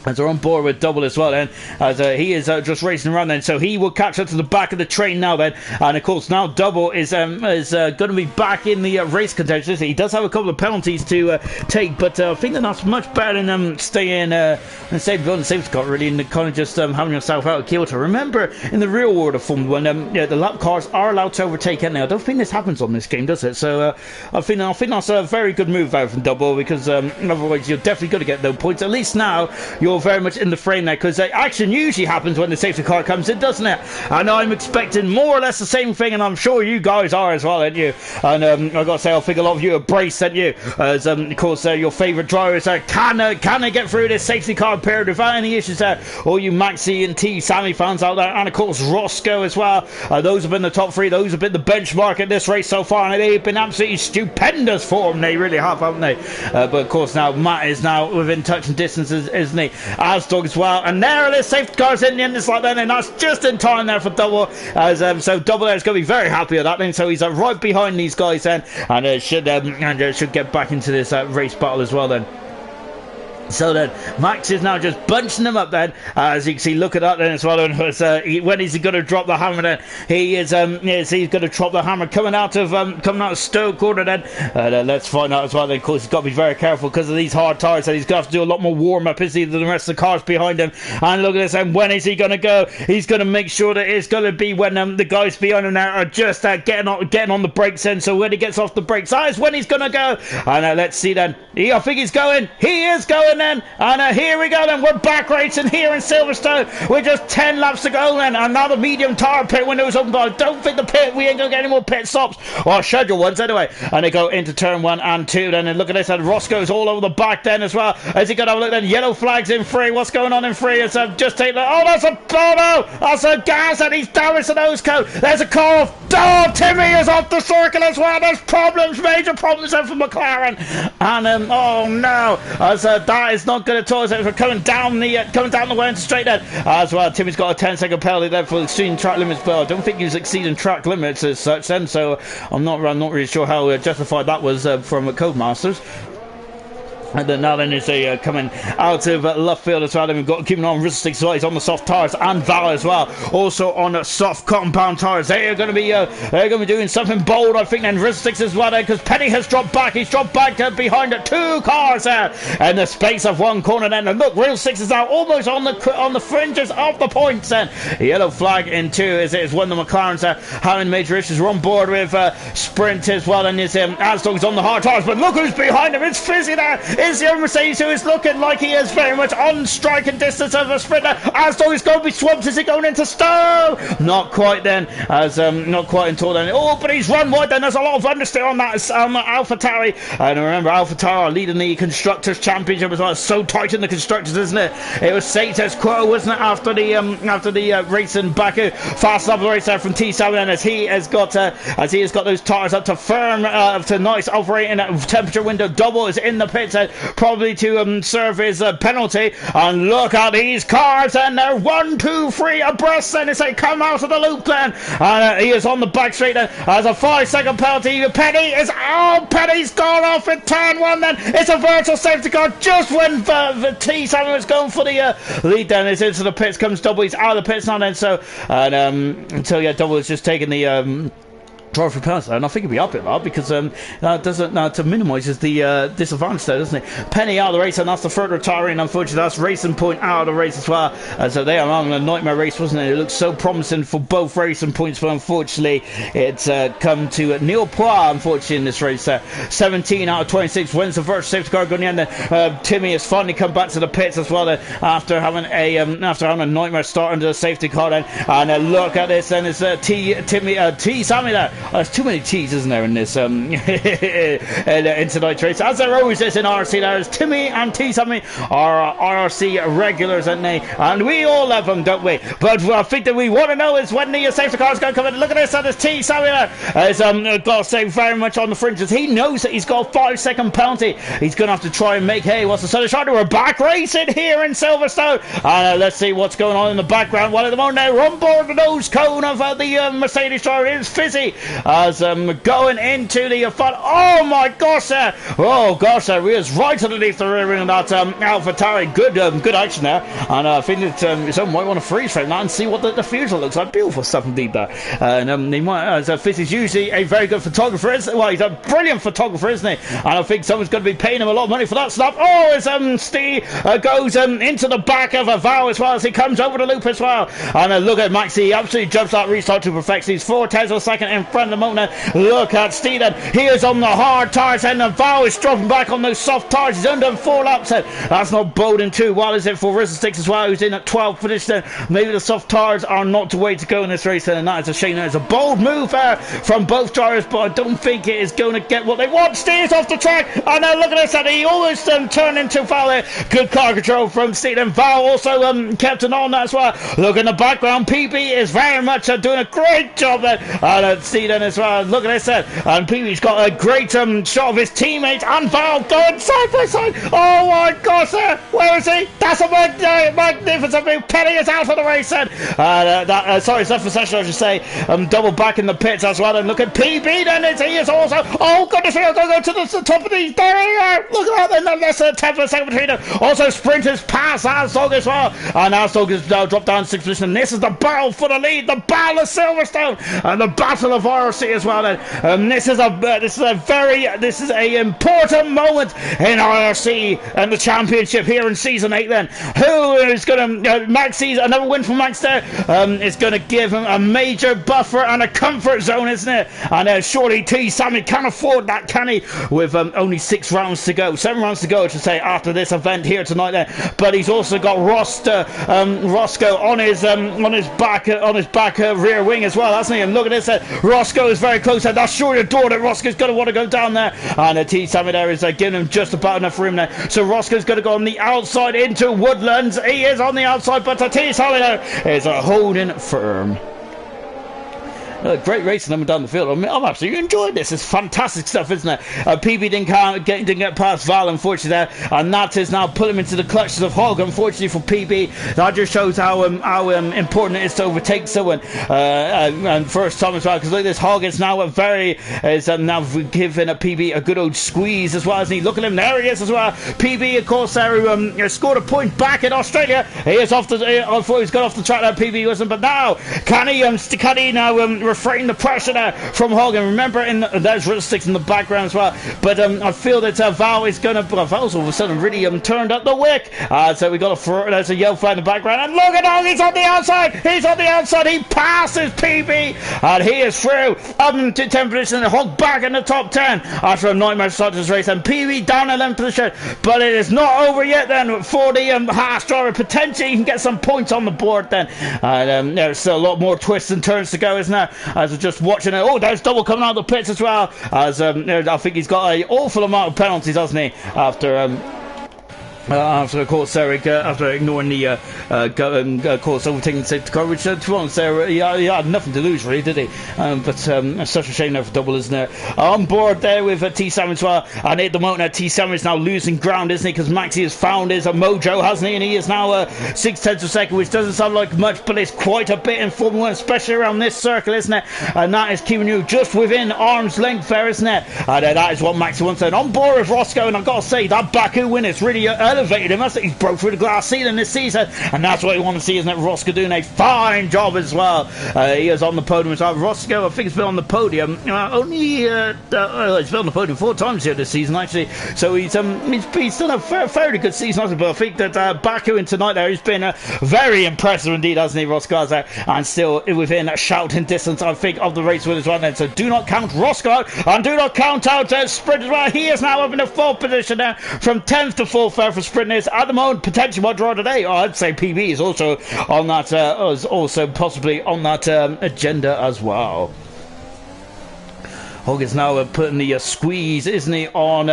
As they're on board with Double as well then, as he is just racing around then, so he will catch up to the back of the train now then, and of course now Double is going to be back in the race contention. He does have a couple of penalties to take, but I think that's much better than staying behind the safety car really, and kind of just having yourself out of kilter. Remember, in the real world of Formula 1, the lap cars are allowed to overtake now. I don't think this happens on this game, does it? So I think that's a very good move out from Double, because otherwise you're definitely going to get those points. At least now you're very much in the frame there, because action usually happens when the safety car comes in, doesn't it? And I'm expecting more or less the same thing, and I'm sure you guys are as well, aren't you? And I've got to say, I think a lot of you are braced, aren't you? As of course your favourite drivers can they get through this safety car period without any issues there? All you Maxi and T Sammy fans out there, and of course Roscoe as well. Those have been the top three. Those have been the benchmark at this race so far, and they've been absolutely stupendous for them. They really have, haven't they? But of course now Matt is now within touching distance, isn't he? Asdog as well, and there it is. Safety cars in the end is like that, and that's just in time there for Double. As so Double there is going to be very happy with that then. So he's right behind these guys then, and should get back into this race battle as well then. So then Max is now just bunching them up then, as you can see. Look at that then as well. And when is he going to drop the hammer then? He is he's going to drop the hammer coming out of Stoke corner then. Let's find out as well then. Of course he's got to be very careful because of these hard tyres, and he's going to have to do a lot more warm up, isn't he, than the rest of the cars behind him. And look at this, and when is he going to go? He's going to make sure that it's going to be when the guys behind him now are just getting on the brakes then. So when he gets off the brakes, that is when he's going to go. And let's see then. I think he's going. He is going. going then. And here we go then. We're back racing here in Silverstone with just 10 laps to go then. And now the medium tire pit window's open, but I don't think we ain't going to get any more pit stops. Or schedule ones anyway. And they go into turn 1 and 2 then. And look at this. And Roscoe's all over the back then as well. As he got to have a look then. Yellow flags in 3. What's going on in 3? It's just take. Oh, that's a. Oh no! That's a gas and he's damaged the nose cone. There's a car off. Oh, Timmy is off the circle as well. There's problems, major problems there for McLaren. And oh no, as that is not good at all. As we're coming down the way into straight then as well. Timmy's got a 10-second penalty there for exceeding track limits, but I don't think he was exceeding track limits as such. Then, so I'm not really sure how justified that was from Codemasters. And then now then is a coming out of left field as well. Then we've got keeping on Resistix as well. He's on the soft tyres, and Val as well. Also on soft compound tyres. They're going to be doing something bold, I think. Then Resistix as well, because Penny has dropped back. He's dropped back behind 2 cars there in the space of 1 corner. Then and look, Real 6 is now almost on the fringes of the points. Then yellow flag in 2 is one of the McLarens having major issues. We're on board with Sprint as well, and his Asdog's on the hard tyres. But look who's behind him. It's Fizzy there. Is the Mercedes, who is looking like he is very much on striking distance of a sprinter. Asdog is going to be swamped. Is he going into Stowe? Not quite then, as not quite until then. Oh, but he's run wide then. There's a lot of understeer on that AlphaTauri. And remember, AlphaTauri leading the Constructors' Championship as well. It's so tight in the Constructors, isn't it? It was Saito's quote, wasn't it, after the race in Baku. Fast up the race there from T7, and as he has got those tires up to firm, to nice operating temperature window. Double is in the pits. Probably to serve his penalty. And look at these cars, and they're 1, 2, 3 abreast, and as they come out of the loop then. And he is on the back straight then as a 5-second penalty. Penny's gone off in turn 1 then. It's a virtual safety car just when T7 was going for the lead then. It's into the pits, comes Double. He's out of the pits now then, so until Double is just taking the drive for penalty, and I think he'll be up it now because doesn't to minimises the disadvantage there, doesn't it? Penny out of the race, and that's the third retiring. Unfortunately, that's Racing Point out of the race as well. So they are on a nightmare race, wasn't it? It looked so promising for both Racing Points, but unfortunately, it's come to Neil Poir. Unfortunately, in this race, 17 out of 26 wins the virtual safety car going in. Timmy has finally come back to the pits as well after having a nightmare start into the safety car. And look at this, and it's T Sammy there. There's too many T's, isn't there, in this in tonight's race? As there always is in IRC, there's Timmy and T Sammy are IRC regulars, and we all love them, don't we? But I think that we want to know is when the safety car is going to come in. Look at this, and there's T Sammy there. Has got to say very much on the fringes. He knows that he's got a 5-second penalty. He's going to have to try and make hay. What's the sun shine? We're back racing here in Silverstone, and let's see what's going on in the background. Well, at the moment now, we're on board the nose cone of the Mercedes driver. It's Fizzy. As going into the front. Oh my gosh, he is right underneath the rear wing of that AlphaTauri. Good action there, and I think that someone might want to freeze frame that and see what the future looks like. Beautiful stuff indeed there. And he might, as Fizz is usually a very good photographer, well, he's a brilliant photographer, isn't he? And I think someone's going to be paying him a lot of money for that stuff. Oh, as Steve goes into the back of a Val as well as he comes over the loop as well. And look at Maxi, he absolutely jumps that restart to perfection. He's 4/10 of a second in front of the moment. Look at Steven. He is on the hard tyres, and the Val is dropping back on those soft tyres. He's under 4 laps. That's not boding too well, is it, for Resistix as well, who's in at 12th position. Maybe the soft tyres are not the way to go in this race, and that is a shame. There's a bold move there from both drivers, but I don't think it is going to get what they want. Steve's off the track, and now look at this, and he almost turned into Val there. Good car control from Steven. Val also kept an eye on that as well. Look in the background, PB is very much doing a great job there, and Steven as well. Look at this, and PB's got a great shot of his teammates and Val going side by side. Oh my gosh, where is he? That's a magnificent move. Penny is out of the race then. Sorry, it's left for session, I should say. Double back in the pits as well. And look at PB then. He is also. Oh goodness me, I'm going to go to the top of these. There we are. Look at that. Then that's a 10th of a second between them. Also, sprinters pass Asdog as well. And Asdog has now dropped down 6th position. And this is the battle for the lead. The battle of Silverstone. And the battle of IRC as well. Then this is a important moment in IRC and the championship here in season 8. Then who is going to Maxi's another win from Max there? Is going to give him a major buffer and a comfort zone, isn't it? And surely T Sammy can afford that, can he? With only 7 rounds to go, I should say, after this event here tonight. There, but he's also got Roscoe on his back rear wing as well, hasn't he? And look at this, Roscoe is very close, and that's surely a door that Roscoe's going to want to go down there. And T Sammy there is giving him just about enough room there. So Roscoe's going to go on the outside into Woodlands. He is on the outside, but T Sammy there is holding firm. Great racing them down the field. I'm absolutely enjoying this. It's fantastic stuff, isn't it? PB didn't get past Val, unfortunately, there, and that is now put him into the clutches of Hog. Unfortunately for PB, that just shows how important it is to overtake someone. And first time as well, because look, this Hog is now now giving a PB a good old squeeze as well, isn't he? Look at him, there he is as well. PB, of course, there scored a point back in Australia. He is off the. I thought he's got off the track there. PB wasn't, but now can he now refrain the pressure there from Hogan? Remember, there's real sticks in the background as well. But I feel that Val is going to. Val's all of a sudden really turned up the wick. So we got there's a yellow flag in the background. And look at Hog, he's on the outside. He's on the outside. He passes PB, and he is through up into 10th position. And Hog back in the top 10 after a nightmare start to this race. And PB down 11th position. But it is not over yet. Then for the Haas driver, potentially he can get some points on the board. Then there's still a lot more twists and turns to go, isn't there? As we're just watching it. Oh, there's double coming out of the pits as well. As I think he's got an awful amount of penalties, hasn't he? After of course Eric, after ignoring the course overtaking the safety car, which to be honest, he had nothing to lose really, did he? But it's such a shame now for double, isn't it? On board there with T Sam as well, and at the moment T Sam is now losing ground, isn't he? Because Maxi has found his mojo, hasn't he? And he is now 6/10 of a second, which doesn't sound like much, but it's quite a bit in Formula 1, especially around this circle, isn't it? And that is keeping you just within arm's length there, isn't it? And that is what Maxi wants. And on board with Roscoe, and I've got to say that Baku win is really elevated him. He's broke through the glass ceiling this season, and that's what we want to see, isn't it? Roscoe doing a fine job as well. He is on the podium as well. Roscoe, I think, has been on the podium he's been on the podium 4 times here this season, actually. So he's done a fairly good season, hasn't he? But I think that Baku in tonight there, he's been very impressive indeed, hasn't he, Roscoe? And still within shouting distance, I think, of the race winners right now. So do not count Roscoe out, and do not count out Sprint as well. He is now up in the 4th position now, from 10th to 4th there for sprinters at the moment. Potentially might draw today. I'd say PB is also on that, possibly on that agenda as well. Hog is now putting the squeeze, isn't he, on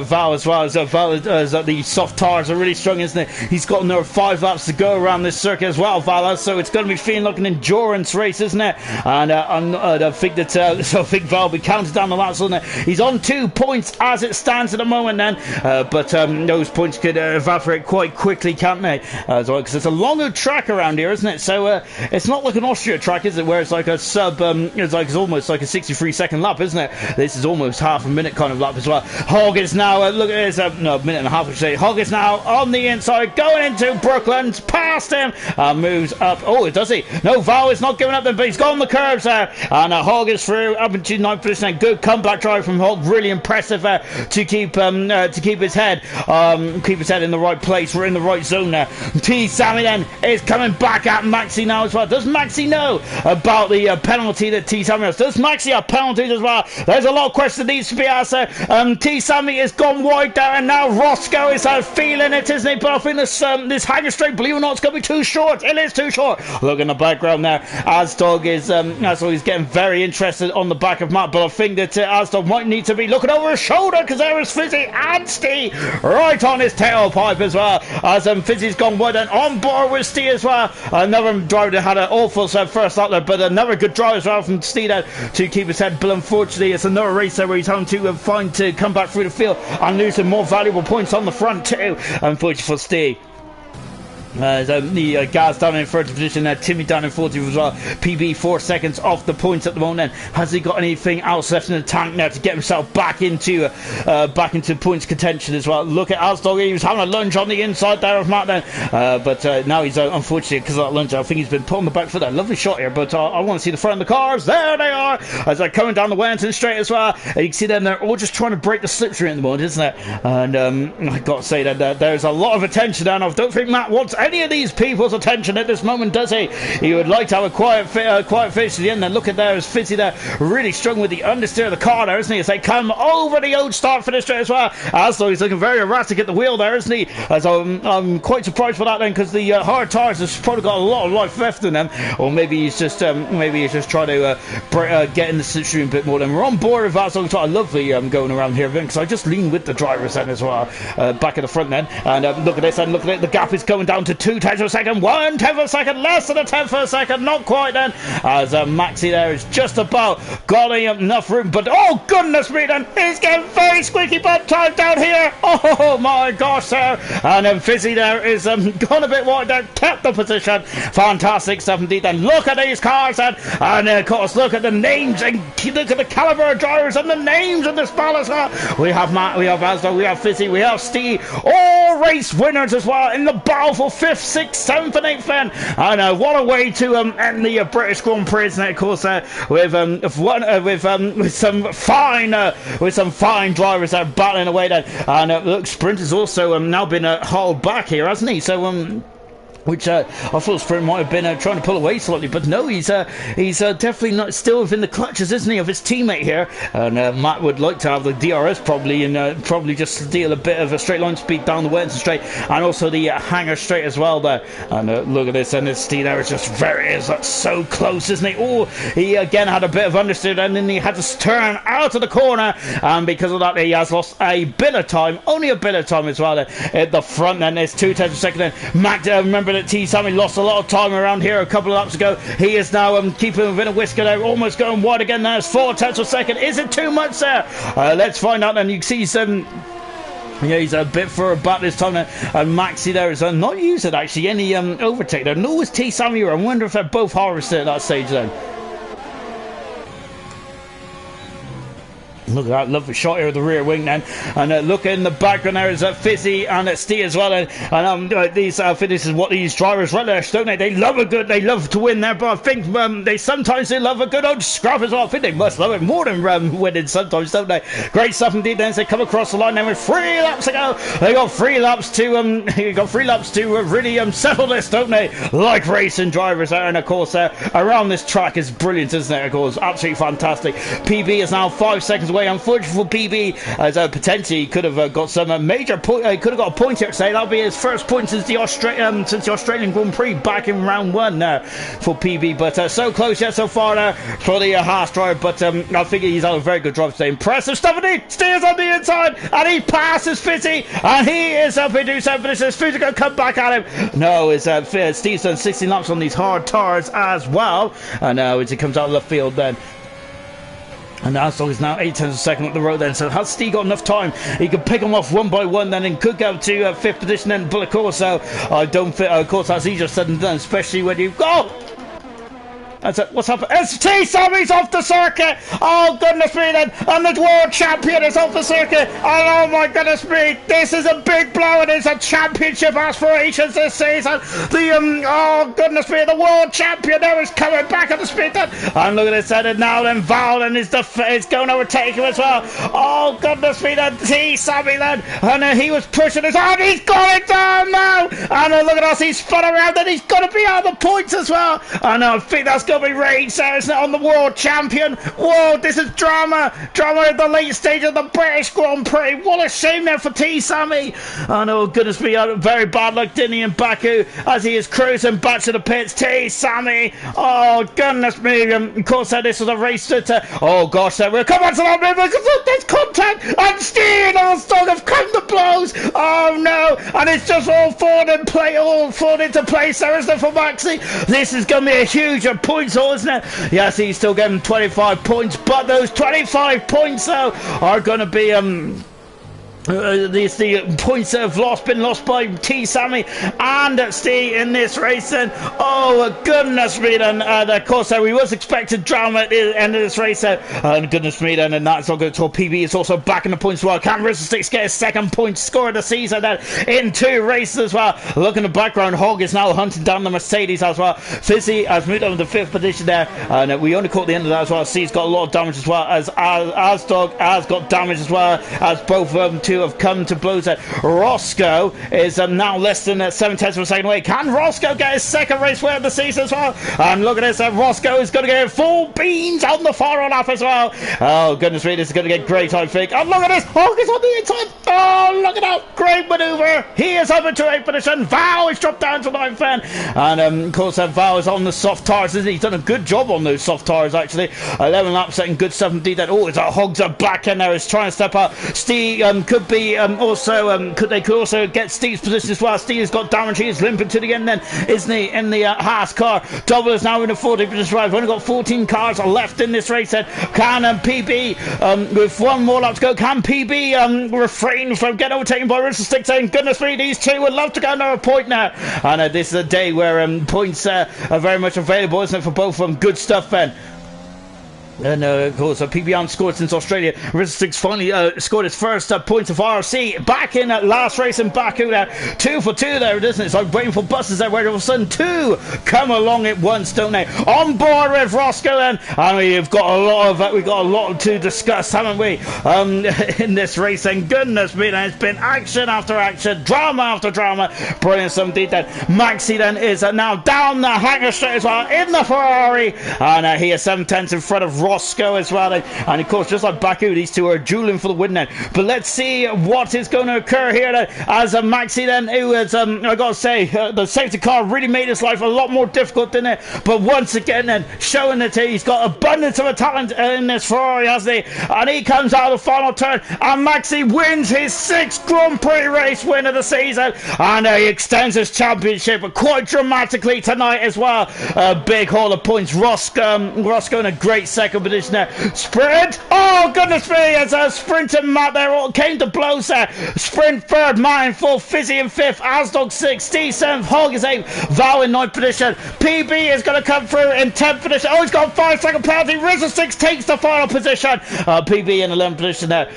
Val as well. Val, the soft tires are really strong, isn't it? He's got another 5 laps to go around this circuit as well, Val. So it's going to be feeling like an endurance race, isn't it? And I think that I think Val will be counted down the laps, isn't it? He's on 2 points as it stands at the moment, then. But those points could evaporate quite quickly, can't they? Because it's a longer track around here, isn't it? So it's not like an Austria track, is it? Where it's like a it's almost like a 63-second lap, isn't it? This is almost half a minute kind of lap as well. Hog is now look at this, a minute and a half, I should say. Hog is now on the inside, going into Brooklands, past him, and moves up. Oh, does he? No, Val is not giving up then, but he's got on the curbs there, and Hog is through up into 9th position. Good comeback drive from Hog, really impressive to keep his head in the right place. We're in the right zone there. T Sammy then is coming back at Maxi now as well. Does Maxi know about the penalty that T Sammy has? Does Maxi have penalties as well? There's a lot of questions that needs to be asked there. T Sammy has gone wide there, and now Roscoe is feeling it, isn't he? But I think this hanger straight, believe it or not, it's going to be too short. It is too short. Look in the background there. Asdog he's getting very interested on the back of Matt, but I think that Asdog might need to be looking over his shoulder, because there is Fizzy and Steve right on his tailpipe as well. As Fizzy's gone wide and on board with Steve as well. Another driver that had an awful first lap there, but another good drive as well from Steve to keep his head. But unfortunately, it's another race there where he's having to come back through the field and losing more valuable points on the front too, unfortunately for Steve. The Gaz down in third position, Timmy down in 40th as well. PB 4 seconds off the points at the moment. Has he got anything else left in the tank now to get himself back into points contention as well? Look at Asdog, he was having a lunge on the inside there of Matt then, but now he's unfortunately, because of that lunge, I think he's been put on the back for that lovely shot here. But I want to see the front of the cars. There they are, as they're coming down the Wellington Straight as well. You can see them, they're all just trying to break the slipstream at the moment, isn't it? And I got to say that there's a lot of attention, and I don't think Matt wants any of these people's attention at this moment, does he? He would like to have a quiet finish to the end. And look at there, as Fizzy there, really struggling with the understeer of the car there, isn't he? As they come over the old start finish straight as well. Aslo, he's looking very erratic at the wheel there, isn't he? As I'm quite surprised for that then, because the hard tires has probably got a lot of life left in them, or maybe he's just trying to get in the slipstream a bit more. Then we're on board with that, so it's lovely going around here, because I just lean with the drivers then as well, back at the front then. And look at this, and look at it, the gap is going down to 2/10 of a second, 1/10 of a second, less than a 10th of a second, not quite then, as Maxi there is just about got enough room, but oh goodness me then, he's getting very squeaky bum time down here, oh my gosh there, and then Fizzy there is gone a bit wide there, kept the position, fantastic stuff indeed. Then look at these cars then, and of course look at the names, and look at the caliber of drivers and the names in this battle as well. We have Matt, we have Asdo, we have Fizzy, we have Steve, all race winners as well in the battle for 5th, 6th, 7th and 8th then, and what a way to end the British Grand Prix, isn't it? Of course, with some fine drivers that are battling away then, and look, Sprint has also now been hauled back here, hasn't he? So which I thought Sprint might have been trying to pull away slightly, but no, he's definitely not, still within the clutches, isn't he, of his teammate here. And Matt would like to have the DRS probably, and probably just steal a bit of a straight line speed down the Wellington Straight, and also the Hangar Straight as well there. And look at this, and this Steve there is just so close, isn't he? Oh, he again had a bit of understeer, and then he had to turn out of the corner, and because of that he has lost a bit of time, only a bit of time as well there at the front. Then there's 2/10 of a second then. Matt, remember that T. Sammy lost a lot of time around here a couple of laps ago. He is now keeping within a whisker there, almost going wide again. There's 4/10 of a second. Is it too much there? Let's find out. And you can see some. Yeah, he's a bit further back this time, and Maxi there is not using actually any overtake there. Nor was T. Sammy. I wonder if they're both harvested at that stage then. Look at that lovely shot here of the rear wing then, and look in the background there is Fizzy and Steve as well, and these I think this is what these drivers relish, don't they? They love to win there, but I think they sometimes love a good old scrap as well. I think they must love it more than winning sometimes, don't they? Great stuff indeed. Then as they come across the line then with 3 laps to go, they got 3 laps to really settle this, don't they? Like racing drivers there, and of course around this track is brilliant, isn't it? Of course, absolutely fantastic. PB is now 5 seconds away. Unfortunately for PB, as potentially could have got some major point. Could have got a point here today. That'll be his first point since the Australian Grand Prix back in round 1 for PB. But so close yet so far there for the Haas driver. But I think he's had a very good drive today. Impressive stuff. And he steers on the inside, and he passes Fizzy, and he is up into 7th position. Is Fizzy going to come back at him? No, it's Steve's done 16 laps on these hard tires as well, and now as he comes out of the field then. And Asdog is now 8/10 of a second up the road then, so has Steve got enough time? He could pick them off one by one then, and could go to 5th position then, but of course, I don't think, of course, that's easier said than done, especially when you've got... What's happened? T. Sammy's off the circuit! Oh goodness me then! And the world champion is off the circuit! And oh my goodness me! This is a big blow, and it's a championship aspirations this season! Oh goodness me! The world champion there is coming back at the speed then! And look at this then, and now then Valen is going to overtake him as well! Oh goodness me then! T. Sammy then! And he was pushing his and he's got it down now! And look at us, he's spun around, and he's got to be out of the points as well! And I think that's going to be rage there, isn't it, on the world champion? Whoa, this is drama at the late stage of the British Grand Prix. What a shame there for T. Sammy. Oh no, goodness me, very bad luck, didn't he, in Baku, as he is cruising back to the pits. T. Sammy, oh goodness me. Of course, this was a race that, oh gosh, we'll come on to that bit because look, there's contact, and Steve and Armstrong have come to blows. Oh no, and it's just all fallen into place there, isn't it, for Maxi? This is going to be a huge point, isn't it? Yes, he's still getting 25 points, but those 25 points though are going to be The points that have been lost by T. Sammy and Steve in this race. And oh goodness me! And of course, we was expected drama at the end of this race. And goodness me! And that's not good at all. PB is also back in the points as well. Can Rizzlesticks get his second point score of the season? Then in 2 races as well. Look in the background. Hog is now hunting down the Mercedes as well. Fizzy has moved on to the 5th position there, and we only caught the end of that as well. C's got a lot of damage as well as Dog has got damage as well as both of them two have come to blows. At Roscoe is now less than 7/10 of a second away. Can Roscoe get his second race win of the season as well? And look at this, Roscoe is going to get full beans on the final lap as well. Oh goodness me, this is going to get great, I think. And look at this, Hawk is on the inside. Oh, look at that, great manoeuvre. He is up into 8th position. Val is dropped down to 9th then. And of course, Val is on the soft tyres, isn't he? He's done a good job on those soft tyres actually. 11 laps setting good stuff indeed. Oh, it's a Hogs are back in there. He's trying to step up. Steve could be could also get Steve's position as well. Steve has got damage. He is limping to the end then, isn't he, in the Haas car. Double is now in the 40th position. We've only got 14 cars left in this race then. Can PB with 1 more lap to go, can PB refrain from getting overtaken by Rizzlesticks, saying goodness me, these two would love to get another point now. And this is a day where points are very much available, isn't it, for both of them. Good stuff then. And of course, PB hasn't scored since Australia. Rizzlesticks finally scored his first points of IRC back in last race in Baku there. 2 for 2 there, isn't it? It's like waiting for buses there, where all of a sudden 2 come along at once, don't they? On board with Roscoe then, and we've got a lot to discuss, haven't we? In this race, and goodness me, it's been action after action, drama after drama. Brilliant stuff indeed. Then Maxi then is now down the hangar straight as well in the Ferrari, and he is 7/10 in front of Roscoe as well, and of course, just like Baku, these two are dueling for the win then. But let's see what is going to occur here then, as Maxi then, who is I gotta say, the safety car really made his life a lot more difficult, didn't it? But once again then, showing that he's got abundance of a talent in this Ferrari, hasn't he? And he comes out of the final turn, and Maxi wins his 6th Grand Prix race win of the season, and he extends his championship quite dramatically tonight as well. A big haul of points. Roscoe in a great second position there. Sprint! Oh goodness me, as a sprinting map there, all came to blows there. Sprint 3rd, Mine 4th, Fizzy in 5th, Asdog 6th, Steve 7th, Hog is 8th, Val in 9th position. PB is going to come through in 10th position. Oh, he's got a 5-second penalty. Rizzlesticks takes the final position. PB in 11th position there.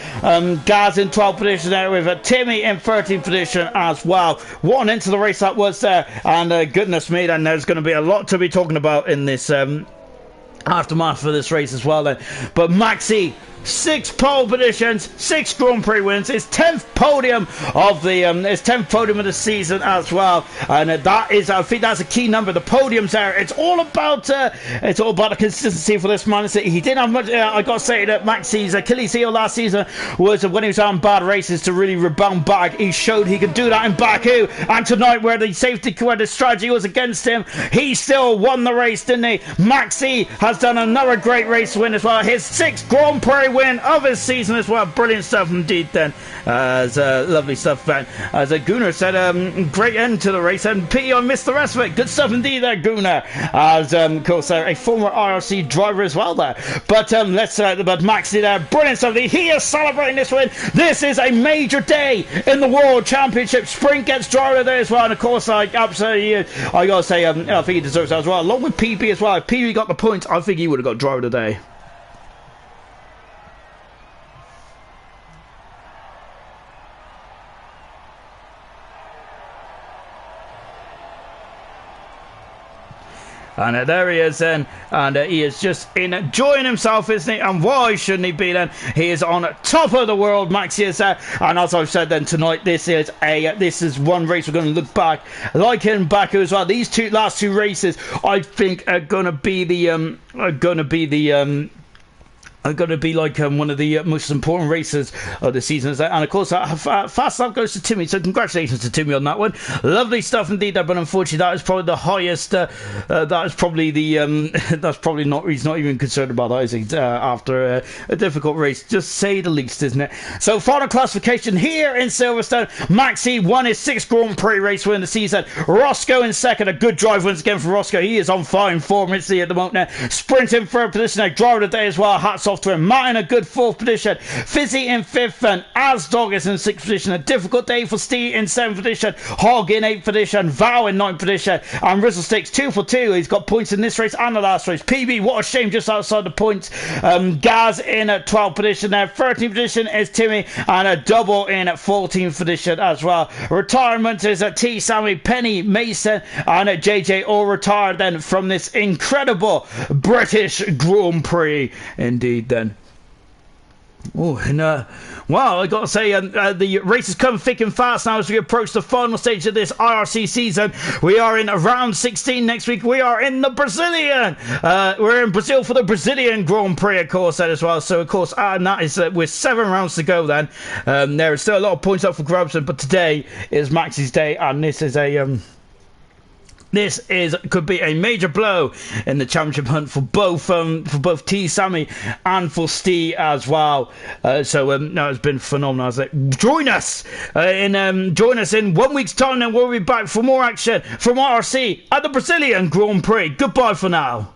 Gaz in 12th position there, with Timmy in 13th position as well. What an into the race that was there. And goodness me, then there's going to be a lot to be talking about in this aftermath for this race as well then. But Maxi, 6 pole positions, 6 Grand Prix wins, his 10th podium of the his 10th podium of the season as well, and that is, I think that's a key number. The podiums there, it's all about the consistency for this man. He didn't have much. I got to say that Maxi's Achilles heel last season was when he was on bad races to really rebound back. He showed he could do that in Baku, and tonight where the strategy was against him, he still won the race, didn't he? Maxi has done another great race win as well, his 6th Grand Prix win of his season as well. Brilliant stuff indeed then. Lovely stuff then. As Gunnar said, great end to the race, and pity I missed the rest of it. Good stuff indeed there, Gunnar. As of course a former IRC driver as well there. But but Maxi there, brilliant stuff. He is celebrating this win. This is a major day in the World Championship. Sprint gets driver of the day as well, and of course I absolutely I gotta say I think he deserves that as well, along with PB as well. If PB got the points, I think he would have got driver of the day. And there he is then, and he is just enjoying himself, isn't he? And why shouldn't he be then? He is on top of the world, Maxi is there. And as I've said then tonight, this is one race we're going to look back like in Baku as well. These last two races, I think, are going to be like one of the most important races of the season. And of course, fast lap goes to Timmy, so congratulations to Timmy on that one. Lovely stuff indeed there, but unfortunately that is probably the highest, that is probably the that's probably not, he's not even concerned about that, is he, after a difficult race, just say the least, isn't it? So final classification here in Silverstone. Maxi won his 6th Grand Prix race win of the season. Roscoe in 2nd, a good drive once again for Roscoe. He is on fine form, isn't he, at the moment now. Sprinting 3rd position, a driver of the day as well. Hats off off to him. Martin a good 4th position. Fizzy in 5th, and Asdog is in 6th position. A difficult day for Steve in 7th position. Hog in 8th position. Val in 9th position. And Rizzlesticks 2 for 2. He's got points in this race and the last race. PB, what a shame, just outside the points. Gaz in at 12th position there. 13th position is Timmy, and a double in at 14th position as well. Retirement is at T. Sammy, Penny, Mason, and JJ all retired then from this incredible British Grand Prix. Indeed, then. Oh, and well, I got to say, the race is coming thick and fast now as we approach the final stage of this IRC season. We are in round 16 next week. We are in the Brazilian. We're in Brazil for the Brazilian Grand Prix, of course, as well. So, of course, and that is with 7 rounds to go. Then there is still a lot of points up for grabs, but today is Max's day, and this is a could be a major blow in the championship hunt for both T Sammy and for Steve as well. No, it's been phenomenal. I was like, join us in 1 week's time, and we'll be back for more action from IRC at the Brazilian Grand Prix. Goodbye for now.